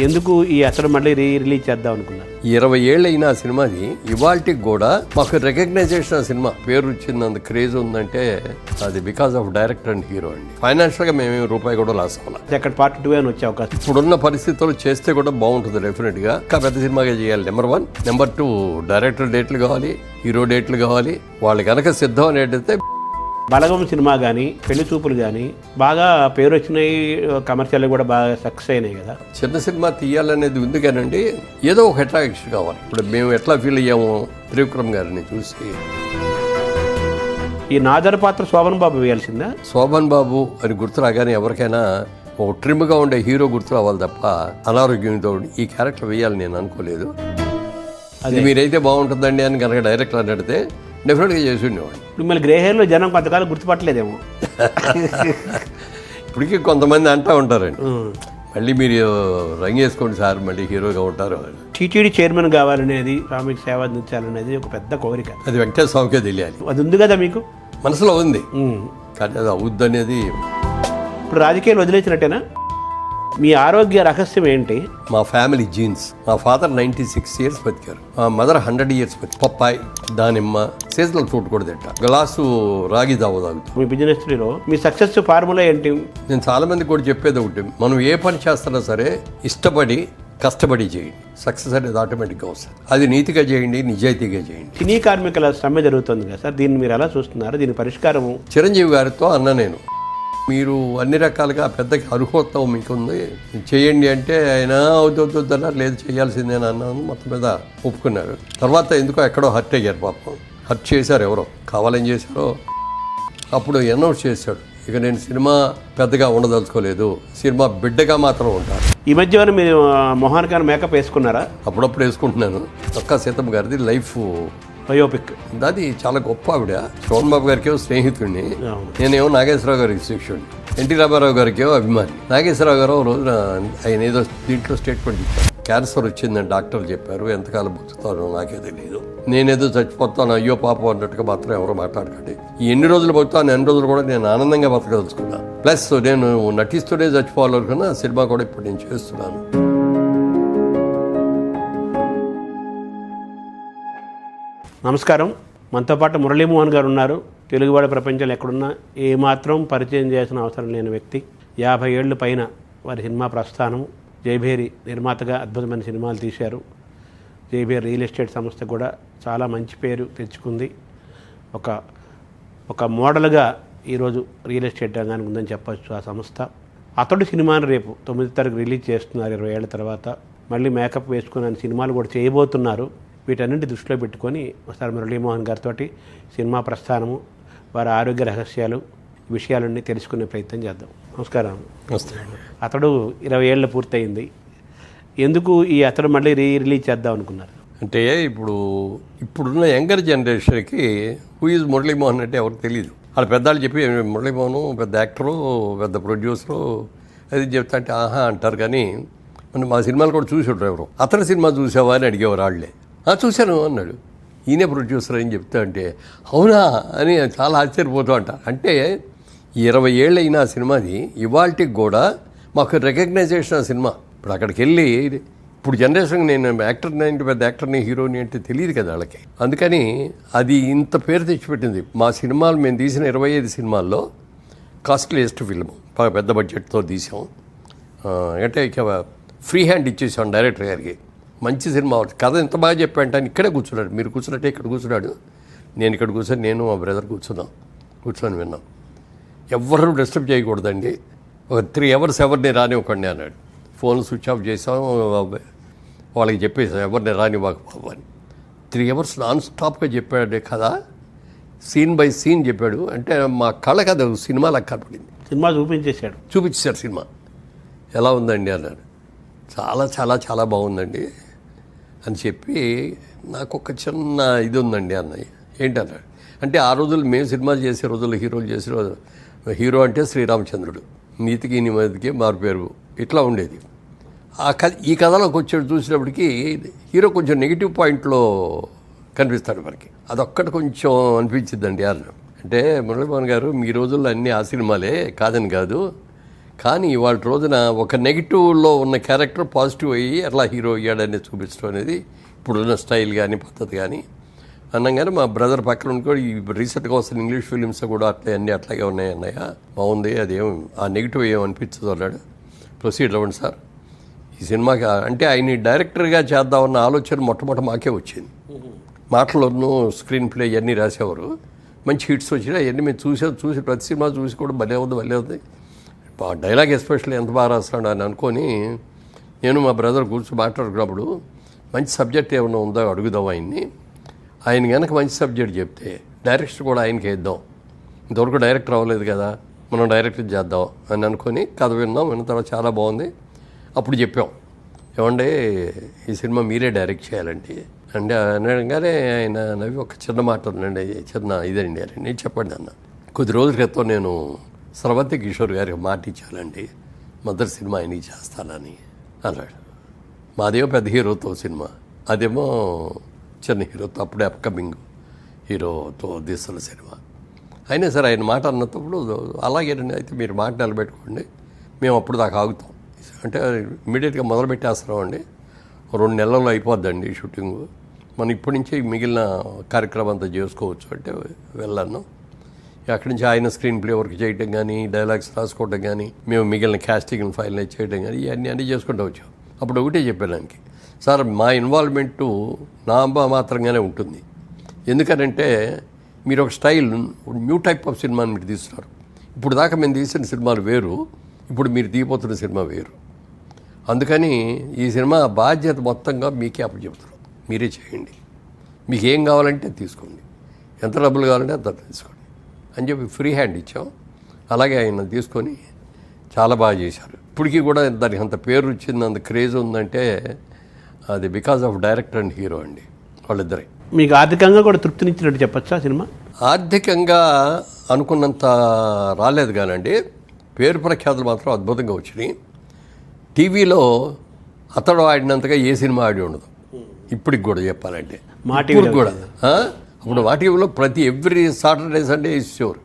ఎందుకు ఈ అసలు మళ్ళీ రిలీజ్ చేద్దాం అనుకున్నారు? 20 ఏళ్ళు అయిన ఆ సినిమాది ఇవాళకి కూడా మాకు రికగ్నైజేషన్. ఆ సినిమా పేరు వచ్చింది, అంత క్రేజ్ ఉందంటే అది because of director and hero అండి. ఫైనాన్షియల్ గా మేము రూపాయి కూడా లాస్ అవ్వాలి. అక్కడ పార్ట్ 2 అని వచ్చే అవకాశం ఇప్పుడున్న పరిస్థితుల్లో చేస్తే కూడా బాగుంటుంది డెఫినెట్ గా. ఇంకా పెద్ద సినిమాగా చేయాలి. నెంబర్ 1. నెంబర్ 2, డైరెక్టర్ డేట్లు కావాలి, హీరో డేట్లు కావాలి. వాళ్ళు కనుక సిద్ధం అనేటైతే బలగం సినిమా కానీ పెళ్లి చూపులు కానీ బాగా పేరు వచ్చినాయి, కమర్షియల్ కూడా బాగా సక్సెస్ అయినాయి కదా. చిన్న సినిమా తీయాలనేది ఉంది కానండి, ఏదో ఒక అట్రాక్షన్ కావాలి. ఇప్పుడు మేము ఎట్లా ఫీల్ అయ్యాము త్రివిక్రమ్ గారిని చూసి. ఈ నాదర్ పాత్ర శోభన్ బాబు వేయాల్సిందా? శోభన్ బాబు అని గుర్తు రాగానే ఎవరికైనా ఒక ట్రిమ్గా ఉండే హీరో గుర్తు రావాలి తప్ప అనారోగ్యంతో ఈ క్యారెక్టర్ వేయాలని నేను అనుకోలేదు. అది మీరైతే బాగుంటుందండి అని కనుక డైరెక్టర్ అని అడిగితే డెఫినెట్గా చేసి ఉండేవాడు. మిమ్మల్ని గ్రే హెయిర్లో జనం కొంతకాలం గుర్తుపట్టలేదేమో. ఇప్పటికీ కొంతమంది అంటూ ఉంటారండి, మళ్ళీ మీరు రంగేసుకోండి సార్, మళ్ళీ హీరోగా ఉంటారు. టీటీడీ చైర్మన్ కావాలనేది, సామిక సేవ అందించాలనేది ఒక పెద్ద కోరిక. అది వెంకటేశ్వర స్వామికే తెలియాలి. అది ఉంది కదా మీకు మనసులో ఉంది, కానీ అది అవుద్ది అనేది. ఇప్పుడు రాజకీయాలు వదిలేసినట్టేనా? మీ ఆరోగ్య రహస్యం ఏంటి? మా ఫ్యామిలీ జీన్స్. మా ఫాదర్ 96 years బతికారు, మా మదర్ 100 years బతికారు. పప్పాయి, దానిమ్మ, సీజనల్ ఫ్రూట్ కూడా తింటా, గ్లాసు రాగి దావ తాగుతాం. మీ బిజినెస్ లో మీ సక్సెస్ ఫార్ములా ఏంటి? నేను చాలా మంది కూడా చెప్పేది ఒకటి, మనం ఏ పని చేస్తున్నా సరే ఇష్టపడి కష్టపడి చేయండి, సక్సెస్ అనేది ఆటోమేటిక్గా వస్తుంది. అది నీతిగా చేయండి, నిజాయితీగా చేయండి. సినీ కార్మికుల సమ్మె జరుగుతుంది కదా సార్, దీన్ని మీరు ఎలా చూస్తున్నారు? దీని పరిష్కారము? చిరంజీవి గారితో అన్న నేను, మీరు అన్ని రకాలుగా పెద్ద అర్హోత్వం మీకుంది, చేయండి అంటే ఆయన అవుతున్నారు, లేదు చేయాల్సిందేనా అన్నాను. మొత్తం మీద ఒప్పుకున్నారు. తర్వాత ఎందుకో ఎక్కడో హర్ట్ అయ్యారు పాపం. హర్ట్ చేశారు, ఎవరో కావాలని చేశారో. అప్పుడు అనౌన్స్ చేశాడు, ఇక నేను సినిమా పెద్దగా ఉండదలుచుకోలేదు, సినిమా బిడ్డగా మాత్రం ఉంటాను. ఈ మధ్య మీరు మొహానికైనా మేకప్ వేసుకున్నారా? అప్పుడప్పుడు వేసుకుంటున్నాను. ఒక్క సీతమ్మ గారిది లైఫ్ బయోపిక్, అది చాలా గొప్ప ఆవిడ. శోభన్ బాబు గారికి స్నేహితుడిని, నేనేమో నాగేశ్వరరావు గారికి శిష్యుడిని, ఎన్టీ రామారావు గారికి అభిమాని. నాగేశ్వరరావు గారు రోజున ఆయన ఏదో దీంట్లో స్టేట్మెంట్ ఇచ్చారు, క్యాన్సర్ వచ్చిందని డాక్టర్లు చెప్పారు, ఎంతకాలం బతుకుతానో నాకే తెలియదు, నేనేదో చచ్చిపోతాను అయ్యో పాపం అన్నట్టుగా మాత్రం ఎవరో మాట్లాడకండి. ఈ ఎన్ని రోజులు బతుకుతాను ఎన్ని రోజులు కూడా నేను ఆనందంగా బతకదలుచుకున్నా. ప్లస్ నేను నటిస్తూనే చచ్చిపోవాలనుకున్నా. సినిమా కూడా ఇప్పుడు నేను చేస్తున్నాను. నమస్కారం. మనతో పాటు మురళీమోహన్ గారు ఉన్నారు. తెలుగువాడ ప్రపంచంలో ఎక్కడున్నా ఏమాత్రం పరిచయం చేయాల్సిన అవసరం లేని వ్యక్తి. 50 ఏళ్ళు పైన వారి సినిమా ప్రస్థానం. జైభేరి నిర్మాతగా అద్భుతమైన సినిమాలు తీశారు. జైభేరి రియల్ ఎస్టేట్ సంస్థ కూడా చాలా మంచి పేరు తెచ్చుకుంది. ఒక మోడల్గా ఈరోజు రియల్ ఎస్టేట్ రంగానికి ఉందని చెప్పచ్చు ఆ సంస్థ. అతడు సినిమాను రేపు 9వ తారీఖు రిలీజ్ చేస్తున్నారు. 20 ఏళ్ల తర్వాత మళ్ళీ మేకప్ వేసుకుని సినిమాలు కూడా చేయబోతున్నారు. వీటన్నింటి దృష్టిలో పెట్టుకొని ఒకసారి మురళీమోహన్ గారితో సినిమా ప్రస్థానము, వారి ఆరోగ్య రహస్యాలు, విషయాలన్నీ తెలుసుకునే ప్రయత్నం చేద్దాం. నమస్కారం. అతడు 20 ఏళ్ళు పూర్తయింది. ఎందుకు ఈ అతడు మళ్ళీ రిలీజ్ చేద్దాం అనుకున్నారు? అంటే ఇప్పుడున్న యంగర్ జనరేషన్కి హూ ఈజ్ మురళీమోహన్ అంటే ఎవరికి తెలియదు. వాళ్ళ పెద్దవాళ్ళు చెప్పి మురళీమోహన్ పెద్ద యాక్టరు, పెద్ద ప్రొడ్యూసరు అది చెప్తా అంటే ఆహా అంటారు. కానీ మా సినిమాలు కూడా చూసి ఉంటారు. ఎవరు అతని సినిమా చూసావా అని అడిగేవారు. వాళ్ళే చూశాను అన్నాడు. ఈయనే ప్రొడ్యూసర్ అని చెప్తా అంటే అవునా అని చాలా ఆశ్చర్యపోతూ అంట. అంటే 20 ఏళ్ళు అయిన ఆ సినిమాది ఇవాళకి కూడా మాకు రికగ్నైజేషన్. ఆ సినిమా ఇప్పుడు అక్కడికి వెళ్ళి, ఇప్పుడు జనరేషన్ నేను యాక్టర్ని అంటే పెద్ద యాక్టర్ని హీరోని అంటే తెలియదు కదా వాళ్ళకి. అందుకని అది ఇంత పేరు తెచ్చిపెట్టింది. మా సినిమాలు మేము తీసిన 25 సినిమాల్లో కాస్ట్లీయెస్ట్ ఫిల్మ్, పెద్ద బడ్జెట్తో తీసాం. అంటే ఇక ఫ్రీ హ్యాండ్ ఇచ్చేసాం డైరెక్టర్ గారికి. మంచి సినిమా, కథ ఎంత బాగా చెప్పాడంటే ఆయన ఇక్కడే కూర్చున్నాడు. మీరు కూర్చున్నట్టే ఇక్కడ కూర్చున్నాడు, నేను ఇక్కడ కూర్చొని నేను మా బ్రదర్ కూర్చొని విన్నాం. ఎవరు డిస్టర్బ్ చేయకూడదండి, ఒక 3 hours ఎవరిని రానివ్వకండి అన్నాడు. ఫోన్ స్విచ్ ఆఫ్ చేసాం, వాళ్ళకి చెప్పేసాం ఎవరిని రానివ్వకపో అని. 3 hours నాన్ స్టాప్గా చెప్పాడు కదా, సీన్ బై సీన్ చెప్పాడు. అంటే మా కళ్ళకి అది సినిమాలకు కనపడింది. సినిమా చూపించేశారు. సినిమా ఎలా ఉందండి అన్నాడు. చాలా చాలా చాలా బాగుందండి అని చెప్పి నాకు ఒక చిన్న ఇది ఉందండి అన్నయ్య. ఏంటన్నాడు అంటే, ఆ రోజులు మేము సినిమాలు చేసే రోజుల్లో హీరోలు చేసే రోజు హీరో అంటే శ్రీరామచంద్రుడు, నీతికి నిమ్మదికి మారుపేరు, ఇట్లా ఉండేది. ఈ కథలోకి వచ్చేది చూసినప్పటికీ హీరో కొంచెం నెగిటివ్ పాయింట్లో కనిపిస్తాడు మనకి. అదొక్కటి కొంచెం అనిపించిందండి అన్న. అంటే మురళీమోహన్ గారు మీ రోజుల్లో అన్నీ ఆ సినిమాలే కాదని కాదు, కానీ ఇవాళ రోజున ఒక నెగిటివ్లో ఉన్న క్యారెక్టర్ పాజిటివ్ అయ్యి అట్లా హీరో అయ్యాడని చూపించడం అనేది ఇప్పుడున్న స్టైల్ కానీ పద్ధతి కానీ అన్నగానే మా బ్రదర్ పక్కన కూడా ఈ రీసెంట్గా వస్తున్న ఇంగ్లీష్ ఫిలిమ్స్ కూడా అట్లాగే ఉన్నాయి అన్నయ్య, బాగుంది, అదేం ఆ నెగిటివ్ ఏమనిపించదు అన్నాడు. ప్రొసీడ్ అవ్వండి సార్, ఈ సినిమాకి అంటే ఆయన డైరెక్టర్గా చేద్దామన్న ఆలోచన మొట్టమొదటి మాకే వచ్చింది. మాటలను స్క్రీన్ ప్లే ఇవన్నీ రాసేవారు, మంచి హిట్స్ వచ్చినాయి. అవన్నీ మేము చూసి ప్రతి సినిమా చూసి కూడా భలే ఉంది. డైలాగ్ ఎస్పెషల్లీ ఎంత బాగా రాస్తాడు అని అనుకొని నేను మా బ్రదర్ కూర్చొని మాట్లాడుకున్నప్పుడు మంచి సబ్జెక్ట్ ఏమైనా ఉందో అడుగుదాం ఆయన్ని. ఆయన కనుక మంచి సబ్జెక్ట్ చెప్తే డైరెక్టర్ కూడా ఆయనకి వేద్దాం, ఇంతవరకు డైరెక్టర్ అవ్వలేదు కదా, మనం డైరెక్టర్ చేద్దాం అని అనుకొని కథ విన్న తర్వాత చాలా బాగుంది. అప్పుడు చెప్పాం, ఏమంటే ఈ సినిమా మీరే డైరెక్ట్ చేయాలండి అంటే అనగానే ఆయన నవ్వి ఒక చిన్న మాట ఉందండి, చిన్న ఇదండి అని నేను చెప్పండి అన్న. కొద్ది రోజుల క్రితం నేను స్రవంతి కిషోర్ గారికి మాట ఇచ్చానండి, మొదటి సినిమా ఆయనకి చేస్తానని అన్నాడు. మాదేమో పెద్ద హీరోతో సినిమా, అదేమో చిన్న హీరోతో అప్పుడే అప్కమింగ్ హీరోతో తీస్తున్న సినిమా. అయినా సరే ఆయన మాట అన్నప్పుడు అలాగేనండి, అయితే మీరు మాట నిలబెట్టుకోండి, మేము అప్పుడు దాకా ఆగుతాం అంటే ఇమ్మీడియట్గా మొదలు పెట్టేస్తున్నామండి, 2 నెలల్లో అయిపోద్దండి షూటింగు, మనం ఇప్పటి నుంచే మిగిలిన కార్యక్రమం అంతా చేసుకోవచ్చు అంటే వెళ్ళాను. అక్కడి నుంచి ఆయన స్క్రీన్ ప్లే వర్క్ చేయడం కానీ, డైలాగ్స్ రాసుకోవడం కానీ, మేము మిగిలిన క్యాస్టింగ్ ఫైనలైజ్ చేయడం కానీ ఇవన్నీ చేసుకుంటూ వచ్చాం. అప్పుడు ఒకటే చెప్పాను ఆయనకి, సార్ మా ఇన్వాల్వ్మెంటు నా మాత్రంగానే ఉంటుంది, ఎందుకనంటే మీరు ఒక స్టైల్ న్యూ టైప్ ఆఫ్ సినిమాని మీరు తీస్తున్నారు. ఇప్పుడు దాకా మేము తీసిన సినిమాలు వేరు, ఇప్పుడు మీరు తీయబోతున్న సినిమా వేరు. అందుకని ఈ సినిమా బాధ్యత మొత్తంగా మీకే అప్పచెప్తారు, మీరే చేయండి, మీకు ఏం కావాలంటే తీసుకోండి, ఎంత డబ్బులు కావాలంటే అంత తీసుకోండి అని చెప్పి ఫ్రీ హ్యాండ్ ఇచ్చాం. అలాగే ఆయన తీసుకొని చాలా బాగా చేశారు. ఇప్పటికీ కూడా దానికి అంత పేరు వచ్చింది, అంత క్రేజ్ ఉందంటే అది because of director and hero అండి, వాళ్ళిద్దరే. మీకు ఆర్థికంగా కూడా తృప్తినిచ్చినట్టు చెప్పచ్చా సినిమా? ఆర్థికంగా అనుకున్నంత రాలేదు కానండి, పేరు ప్రఖ్యాతులు మాత్రం అద్భుతంగా వచ్చినాయి. టీవీలో అతడు ఆడినంతగా ఏ సినిమా ఆడి ఉండదు ఇప్పటికి కూడా చెప్పాలంటే. ఇప్పుడు కూడా అప్పుడు మా టీవీలో ప్రతి ఎవ్రీ సాటర్డే సండే ఇచ్చేవారు.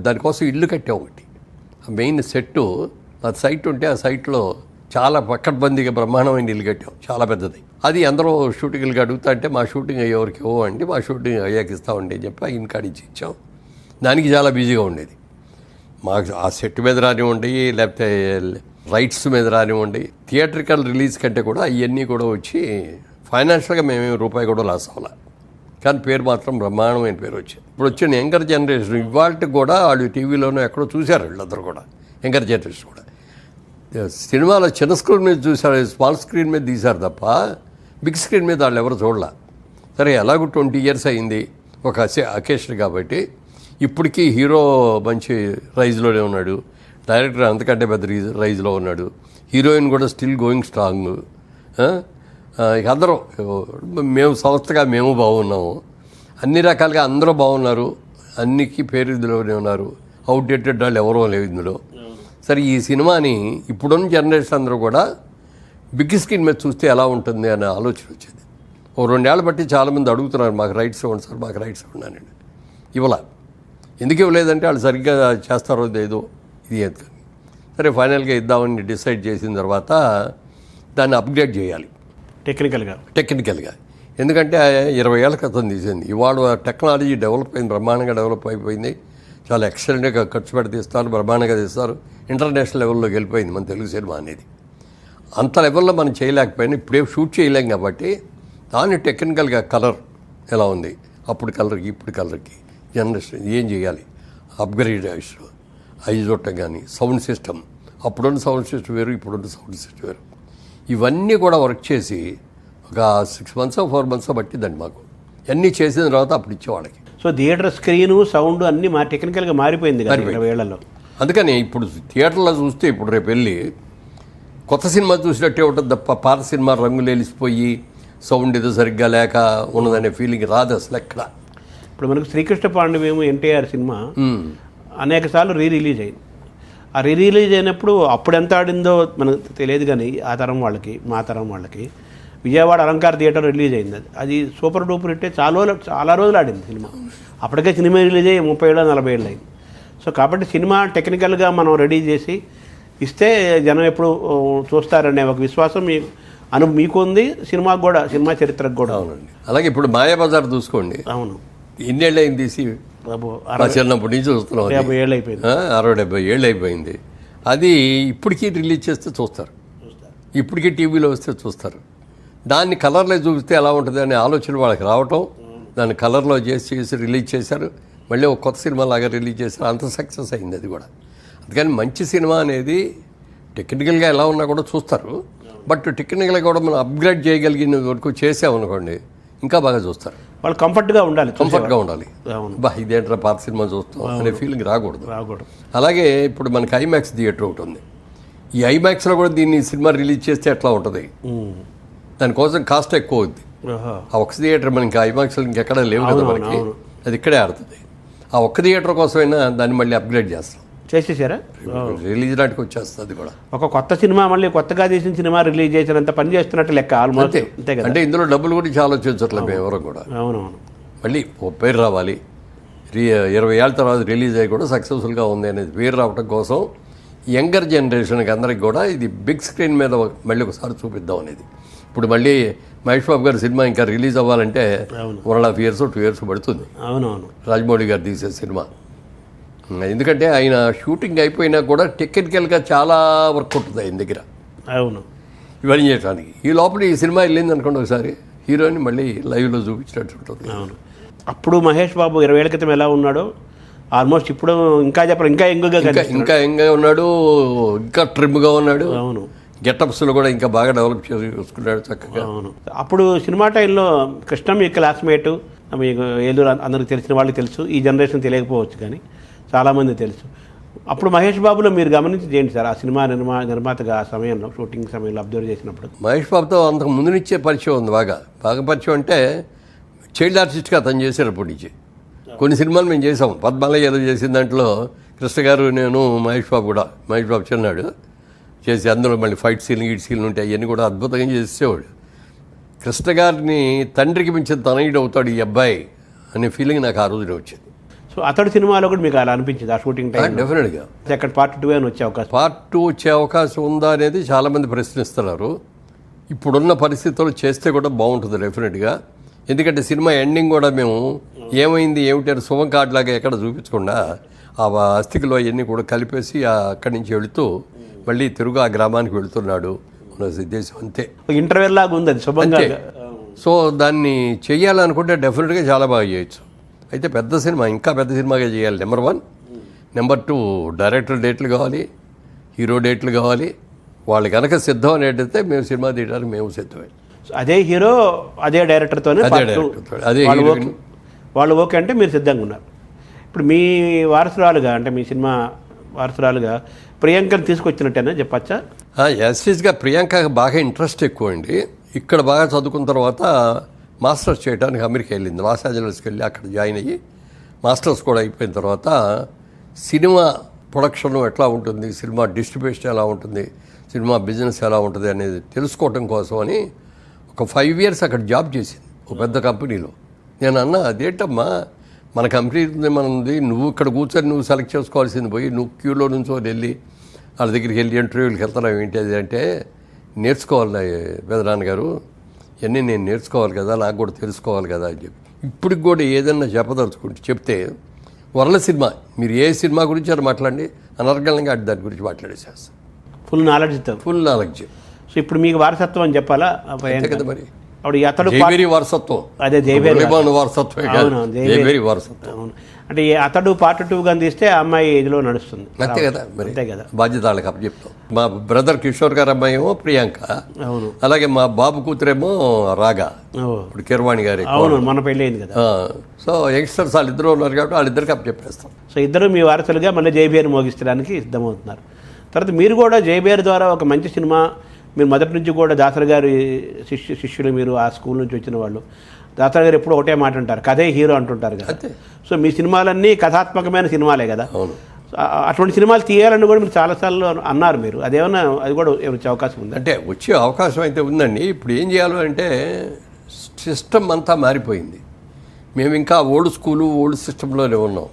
దానికోసం ఇల్లు కట్టాం ఒకటి, మెయిన్ సెట్టు ఆ సైట్ ఉంటే ఆ సైట్లో చాలా పక్కడ్బందీగా బ్రహ్మాండమైన ఇల్లు కట్టాం, చాలా పెద్దది. అది అందరూ షూటింగ్లకి అడుగుతా అంటే మా షూటింగ్ అయ్యేవరకు ఇవ్వండి, మా షూటింగ్ అయ్యాక ఇస్తామండి అని చెప్పి ఇన్ కార్డు ఇచ్చాం. దానికి చాలా బిజీగా ఉండేది. మాకు ఆ సెట్ మీద రానివ్వండి, లేకపోతే రైట్స్ మీద రానివ్వండి, థియేట్రికల్ రిలీజ్ కంటే కూడా అవన్నీ కూడా వచ్చి ఫైనాన్షియల్గా మేమేమి రూపాయి కూడా లాస్ అవ్వాలి, కానీ పేరు మాత్రం బ్రహ్మాండమైన పేరు వచ్చింది. ఇప్పుడు వచ్చిన యంగర్ జనరేషన్ ఇవాళకి కూడా వాళ్ళు టీవీలోనూ ఎక్కడో చూశారు, వీళ్ళందరూ కూడా యంగర్ జనరేషన్ కూడా సినిమాలో చిన్న స్క్రీన్ మీద చూశారు, స్మాల్ స్క్రీన్ మీద తీశారు తప్ప బిగ్ స్క్రీన్ మీద వాళ్ళు ఎవరు చూడాల. సరే ఎలాగో 20 years అయింది ఒక అకేషన్ కాబట్టి, ఇప్పటికీ హీరో మంచి రైజ్లోనే ఉన్నాడు, డైరెక్టర్ అంతకంటే పెద్ద రైజ్లో ఉన్నాడు, హీరోయిన్ కూడా స్టిల్ గోయింగ్ స్ట్రాంగ్. ఇక అందరూ మేము సంస్థగా మేము బాగున్నాము, అన్ని రకాలుగా అందరూ బాగున్నారు, అన్నికి పేరు ఇందులోనే ఉన్నారు, అవుట్డేటెడ్ వాళ్ళు ఎవరో లేవు ఇందులో. సరే ఈ సినిమాని ఇప్పుడున్న జనరేషన్ అందరూ కూడా బిగ్ స్క్రీన్ మీద చూస్తే ఎలా ఉంటుంది అనే ఆలోచన వచ్చింది. 2 ఏళ్ళ బట్టి చాలామంది అడుగుతున్నారు, మాకు రైట్స్ ఇవ్వండి సార్, మాకు రైట్స్ ఇవ్వన్నానండి. ఇవ్వాల ఎందుకు ఇవ్వలేదంటే వాళ్ళు సరిగ్గా చేస్తారో లేదో ఇది ఎందుకు. సరే ఫైనల్గా ఇద్దామని డిసైడ్ చేసిన తర్వాత దాన్ని అప్గ్రేడ్ చేయాలి టెక్నికల్గా. ఎందుకంటే 20 ఏళ్ళ క్రితం తీసింది, ఇవాళ టెక్నాలజీ డెవలప్ అయింది, బ్రహ్మాండంగా డెవలప్ అయిపోయింది, చాలా ఎక్సలెంట్గా ఖర్చు పెట్టి తీస్తారు, బ్రహ్మాండంగా తీస్తారు, ఇంటర్నేషనల్ లెవెల్లోకి వెళ్ళిపోయింది మన తెలుగు సినిమా అనేది. అంత లెవెల్లో మనం చేయలేకపోయినా ఇప్పుడే షూట్ చేయలేం కాబట్టి దాన్ని టెక్నికల్గా కలర్ ఎలా ఉంది, అప్పుడు కలర్కి ఇప్పుడు కలర్కి జనరేషన్ ఏం చేయాలి, అప్గ్రేడ్ ఐజోటం కానీ సౌండ్ సిస్టమ్, అప్పుడున్న సౌండ్ సిస్టమ్ వేరు, ఇప్పుడున్న సౌండ్ సిస్టమ్ వేరు, ఇవన్నీ కూడా వర్క్ చేసి ఒక 6 months 4 months పట్టిందండి మాకు. అన్నీ చేసిన తర్వాత అప్పుడు ఇచ్చేవాళ్ళకి. సో థియేటర్ స్క్రీను సౌండ్ అన్నీ టెక్నికల్గా మారిపోయింది 20 ఏళ్లలో. అందుకని ఇప్పుడు థియేటర్లో చూస్తే ఇప్పుడు రేపు వెళ్ళి కొత్త సినిమా చూసినట్టే ఉంటుంది తప్ప పాత సినిమా రంగులు వెలిసిపోయి సౌండ్ ఏదో సరిగ్గా లేక ఉన్నదనే ఫీలింగ్ రాదు అసలు ఎక్కడ. ఇప్పుడు మనకు శ్రీకృష్ణ పాండవ్యం ఎన్టీఆర్ సినిమా అనేక సార్లు రిలీజ్ అయింది. ఆ రిలీజ్ అయినప్పుడు అప్పుడు ఎంత ఆడిందో మనకు తెలియదు, కానీ ఆ తరం వాళ్ళకి మా తరం వాళ్ళకి విజయవాడ అలంకార థియేటర్ రిలీజ్ అయింది. అది సూపర్ డూపర్ హిట్, చాలా రోజులు ఆడింది సినిమా. అప్పటికే సినిమా రిలీజ్ అయ్యి 30 ఏళ్ళు 40 ఏళ్ళు అయింది. సో కాబట్టి సినిమా టెక్నికల్గా మనం రెడీ చేసి ఇస్తే జనం ఎప్పుడు చూస్తారనే ఒక విశ్వాసం మీకు ఉంది, సినిమాకు కూడా, సినిమా చరిత్రకు కూడా. అవునండి. అలాగే ఇప్పుడు మాయాబజార్ చూసుకోండి, అవును, ఎన్నేళ్ళు అయింది తీసి, మా చిన్నప్పటి నుంచి చూస్తున్నాం. 50 ఏళ్ళు అయిపోయింది, 60-70 ఏళ్ళు అయిపోయింది. అది ఇప్పటికీ రిలీజ్ చేస్తే చూస్తారు, ఇప్పటికీ టీవీలో వస్తే చూస్తారు. దాన్ని కలర్లో చూపిస్తే ఎలా ఉంటుంది అనే ఆలోచన వాళ్ళకి రావటం, దాన్ని కలర్లో చేసి రిలీజ్ చేశారు. మళ్ళీ ఒక కొత్త సినిమా లాగా రిలీజ్ చేశారు. అంత సక్సెస్ అయింది అది కూడా. అందుకని మంచి సినిమా అనేది టెక్నికల్గా ఎలా ఉన్నా కూడా చూస్తారు. బట్ టెక్నికల్గా కూడా మనం అప్గ్రేడ్ చేయగలిగిన వరకు చేసామనుకోండి ఇంకా బాగా చూస్తారు. వాళ్ళు కంఫర్ట్గా ఉండాలి, కంఫర్ట్గా ఉండాలి. బా ఇదేంట్రా పాత సినిమా చూస్తాం అనే ఫీలింగ్ రాకూడదు. అలాగే ఇప్పుడు మనకి ఐమాక్స్ థియేటర్ ఒకటి ఉంది. ఈ ఐమాక్స్లో కూడా దీన్ని సినిమా రిలీజ్ చేస్తే ఎట్లా ఉంటుంది, దానికోసం కాస్ట్ ఎక్కువ అవుద్ది. ఆ ఒక్క థియేటర్ మనకి ఐమాక్స్లో ఇంకెక్కడ లేవు కదా మనకి, అది ఇక్కడే ఆడుతుంది. ఆ ఒక్క థియేటర్ కోసమైనా దాన్ని మళ్ళీ అప్గ్రేడ్ చేస్తాం, చేసేసారా, రిలీజ్ నాటికి వచ్చేస్తుంది. అది కూడా ఒక కొత్త సినిమా, మళ్ళీ కొత్తగా తీసిన సినిమా రిలీజ్ చేసినంత పని చేస్తున్నట్టు లెక్క ఆల్మోస్ట్. అంతే కదా. అంటే ఇందులో డబ్బులు గురించి ఆలోచించట్లేదు మేము ఎవరు కూడా. అవునవును. మళ్ళీ ఓ పేరు రావాలి, 20 ఏళ్ళ తర్వాత రిలీజ్ అయ్యి కూడా సక్సెస్ఫుల్గా ఉంది అనేది పేరు రావడం కోసం యంగర్ జనరేషన్కి అందరికి కూడా ఇది బిగ్ స్క్రీన్ మీద మళ్ళీ ఒకసారి చూపిద్దాం అనేది. ఇప్పుడు మళ్ళీ మహేష్ బాబు గారి సినిమా ఇంకా రిలీజ్ అవ్వాలంటే 1.5 years 2 years పడుతుంది. అవునవును. రాజమౌళి గారు తీసే సినిమా. ఎందుకంటే ఆయన షూటింగ్ అయిపోయినా కూడా టెక్నికల్గా చాలా వర్క్ ఉంటుంది ఆయన దగ్గర. అవును. ఇవన్నీ చేయడానికి ఈ లోపల ఈ సినిమా వెళ్ళింది అనుకోండి, ఒకసారి హీరోని మళ్ళీ లైవ్లో చూపించినట్టు ఉంటుంది. అవును. అప్పుడు మహేష్ బాబు 20 ఏళ్ల క్రితం ఎలా ఉన్నాడో ఆల్మోస్ట్ ఇప్పుడు ఇంకా చెప్పరు, ఇంకా యంగ్గా ఉన్నాడు, ఇంకా ట్రిమ్గా ఉన్నాడు. అవును. గెటప్స్లో కూడా ఇంకా బాగా డెవలప్ చేసుకున్నాడు చక్కగా. అవును. అప్పుడు సినిమా టైంలో కృష్ణ మీ క్లాస్మేట్, మీకు ఏలూరు అందరికి తెలిసిన వాళ్ళకి తెలుసు, ఈ జనరేషన్ తెలియకపోవచ్చు కానీ చాలామంది తెలుసు. అప్పుడు మహేష్ బాబులో మీరు గమనించి చేయండి సార్, ఆ సినిమా నిర్మాతగా ఆ సమయంలో షూటింగ్ సమయంలో అబ్జర్వ్ చేసినప్పుడు. మహేష్ బాబుతో అంతకు ముందు నుంచే పరిచయం ఉంది, బాగా పరిచయం. అంటే చైల్డ్ ఆర్టిస్ట్గా అతను చేసేటప్పటి నుంచి కొన్ని సినిమాలు మేము చేసాం. పద్మాలయ ఏదో చేసిన దాంట్లో కృష్ణ గారు, నేను, మహేష్ బాబు చిన్నాడు చేసి అందులో మళ్ళీ ఫైట్ సీన్లు ఉంటాయి, అవన్నీ కూడా అద్భుతంగా చేసేవాడు. కృష్ణ గారిని తండ్రికి మించిన తనయుడు అవుతాడు ఈ అబ్బాయి అనే ఫీలింగ్ నాకు ఆ రోజునే వచ్చింది. సో అతడు సినిమాలో కూడా మీకు అలా అనిపించింది ఆ షూటింగ్ టైం? డెఫినెట్గా. అక్కడ పార్ట్ 2 అని వచ్చే అవకాశం, పార్ట్ 2 వచ్చే అవకాశం ఉందా అనేది చాలామంది ప్రశ్నిస్తున్నారు. ఇప్పుడున్న పరిస్థితుల్లో చేస్తే కూడా బాగుంటుంది డెఫినెట్గా. ఎందుకంటే సినిమా ఎండింగ్ కూడా మేము ఏమైంది ఏమిటి అని శుభం కార్డులాగా ఎక్కడ చూపించకుండా ఆ అస్థికలో అవన్నీ కూడా కలిపేసి అక్కడి నుంచి వెళుతూ మళ్ళీ తిరుగు ఆ గ్రామానికి వెళుతున్నాడు మన ఉద్దేశం. అంతే, ఇంటర్వెల్ లాగా ఉంది అది శుభంగా. సో దాన్ని చెయ్యాలనుకుంటే డెఫినెట్గా చాలా బాగా చేయొచ్చు. అయితే పెద్ద సినిమా, ఇంకా పెద్ద సినిమాగా చేయాలి. నెంబర్ 1. నెంబర్ 2 డైరెక్టర్ డేట్లు కావాలి, హీరో డేట్లు కావాలి. వాళ్ళు కనుక సిద్ధం అనేటైతే మేము సినిమా తీయడానికి మేము సిద్ధమే. అదే హీరో అదే డైరెక్టర్తోనే అదే వాళ్ళు ఓకే అంటే మీరు సిద్ధంగా ఉన్నారు. ఇప్పుడు మీ వారసురాలుగా, అంటే మీ సినిమా వారసురాలుగా ప్రియాంకను తీసుకొచ్చినట్టేనా చెప్పచ్చా? యాస్టీస్గా ప్రియాంకకి బాగా ఇంట్రెస్ట్ ఎక్కువ అండి. ఇక్కడ బాగా చదువుకున్న తర్వాత మాస్టర్స్ చేయడానికి అమెరికా వెళ్ళింది. లాస్ ఏంజలస్కి వెళ్ళి అక్కడ జాయిన్ అయ్యి మాస్టర్స్ కూడా అయిపోయిన తర్వాత సినిమా ప్రొడక్షన్ ఎట్లా ఉంటుంది, సినిమా డిస్ట్రిబ్యూషన్ ఎలా ఉంటుంది, సినిమా బిజినెస్ ఎలా ఉంటుంది అనేది తెలుసుకోవటం కోసం అని ఒక 5 years అక్కడ జాబ్ చేసింది ఒక పెద్ద కంపెనీలో. నేను అన్నా, అదేంటమ్మా మన కంపెనీ మనది, నువ్వు ఇక్కడ కూర్చొని నువ్వు సెలెక్ట్ చేసుకోవాల్సింది పోయి నువ్వు క్యూలో నుంచో వెళ్ళి వాళ్ళ దగ్గరికి వెళ్ళి ఇంటర్వ్యూలకు వెళ్తున్నావు ఏంటి అది అంటే, నేర్చుకోవాలి పెదనాన్నగారు, ఇవన్నీ నేను నేర్చుకోవాలి కదా, నాకు కూడా తెలుసుకోవాలి కదా అని చెప్పి. ఇప్పటికి కూడా ఏదన్నా చెప్పదలుచుకుంటే చెప్తే వరల సినిమా, మీరు ఏ సినిమా గురించి అని మాట్లాడండి, అనర్గళంగా దాని గురించి మాట్లాడేసేస్తాను. Full knowledge. సో ఇప్పుడు మీకు వారసత్వం అని చెప్పాలా కదా మరి. అప్పుడు అతడు వారసత్వం, అదే వారసత్వం. అంటే అతడు పార్ట్ 2 గా తీస్తే ఆ అమ్మాయి ఇదిలో నడుస్తుంది. అంతే కదా మరి, అంతే కదా. బాధ్యత వాళ్ళకి అప్పచెప్తాం. మా బ్రదర్ కిషోర్ గారు అమ్మాయి ఏమో ప్రియాంక, అవును. అలాగే మా బాబు కూతురేమో రాగా, ఇప్పుడు కిరవాణి గారి, అవును, మన పెళ్ళి అయింది కదా. సో యంగ్స్టర్స్ వాళ్ళిద్దరూ ఉన్నారు కాబట్టి వాళ్ళిద్దరికి అప్పచెప్పేస్తాం. సో ఇద్దరు మీ వారసులుగా మళ్ళీ జైబీఆర్ మోగిస్తడానికి సిద్ధమవుతున్నారు. తర్వాత మీరు కూడా జైబీఆర్ ద్వారా ఒక మంచి సినిమా, మీరు మొదటి నుంచి కూడా దాసరి గారి శిష్యులు, మీరు ఆ స్కూల్ నుంచి వచ్చిన వాళ్ళు. దాసరి గారు ఎప్పుడు ఒకటే మాట అంటారు, కథే హీరో అంటుంటారు కదా. సో మీ సినిమాలన్నీ కథాత్మకమైన సినిమాలే కదా. అటువంటి సినిమాలు తీయాలని కూడా మీరు చాలాసార్లు అన్నారు. మీరు అదేమన్నా, అది కూడా వచ్చే అవకాశం ఉంది? అంటే వచ్చే అవకాశం అయితే ఉందండి. ఇప్పుడు ఏం చేయాలి అంటే సిస్టమ్ అంతా మారిపోయింది. మేము ఇంకా ఓల్డ్ సిస్టంలోనే ఉన్నాం.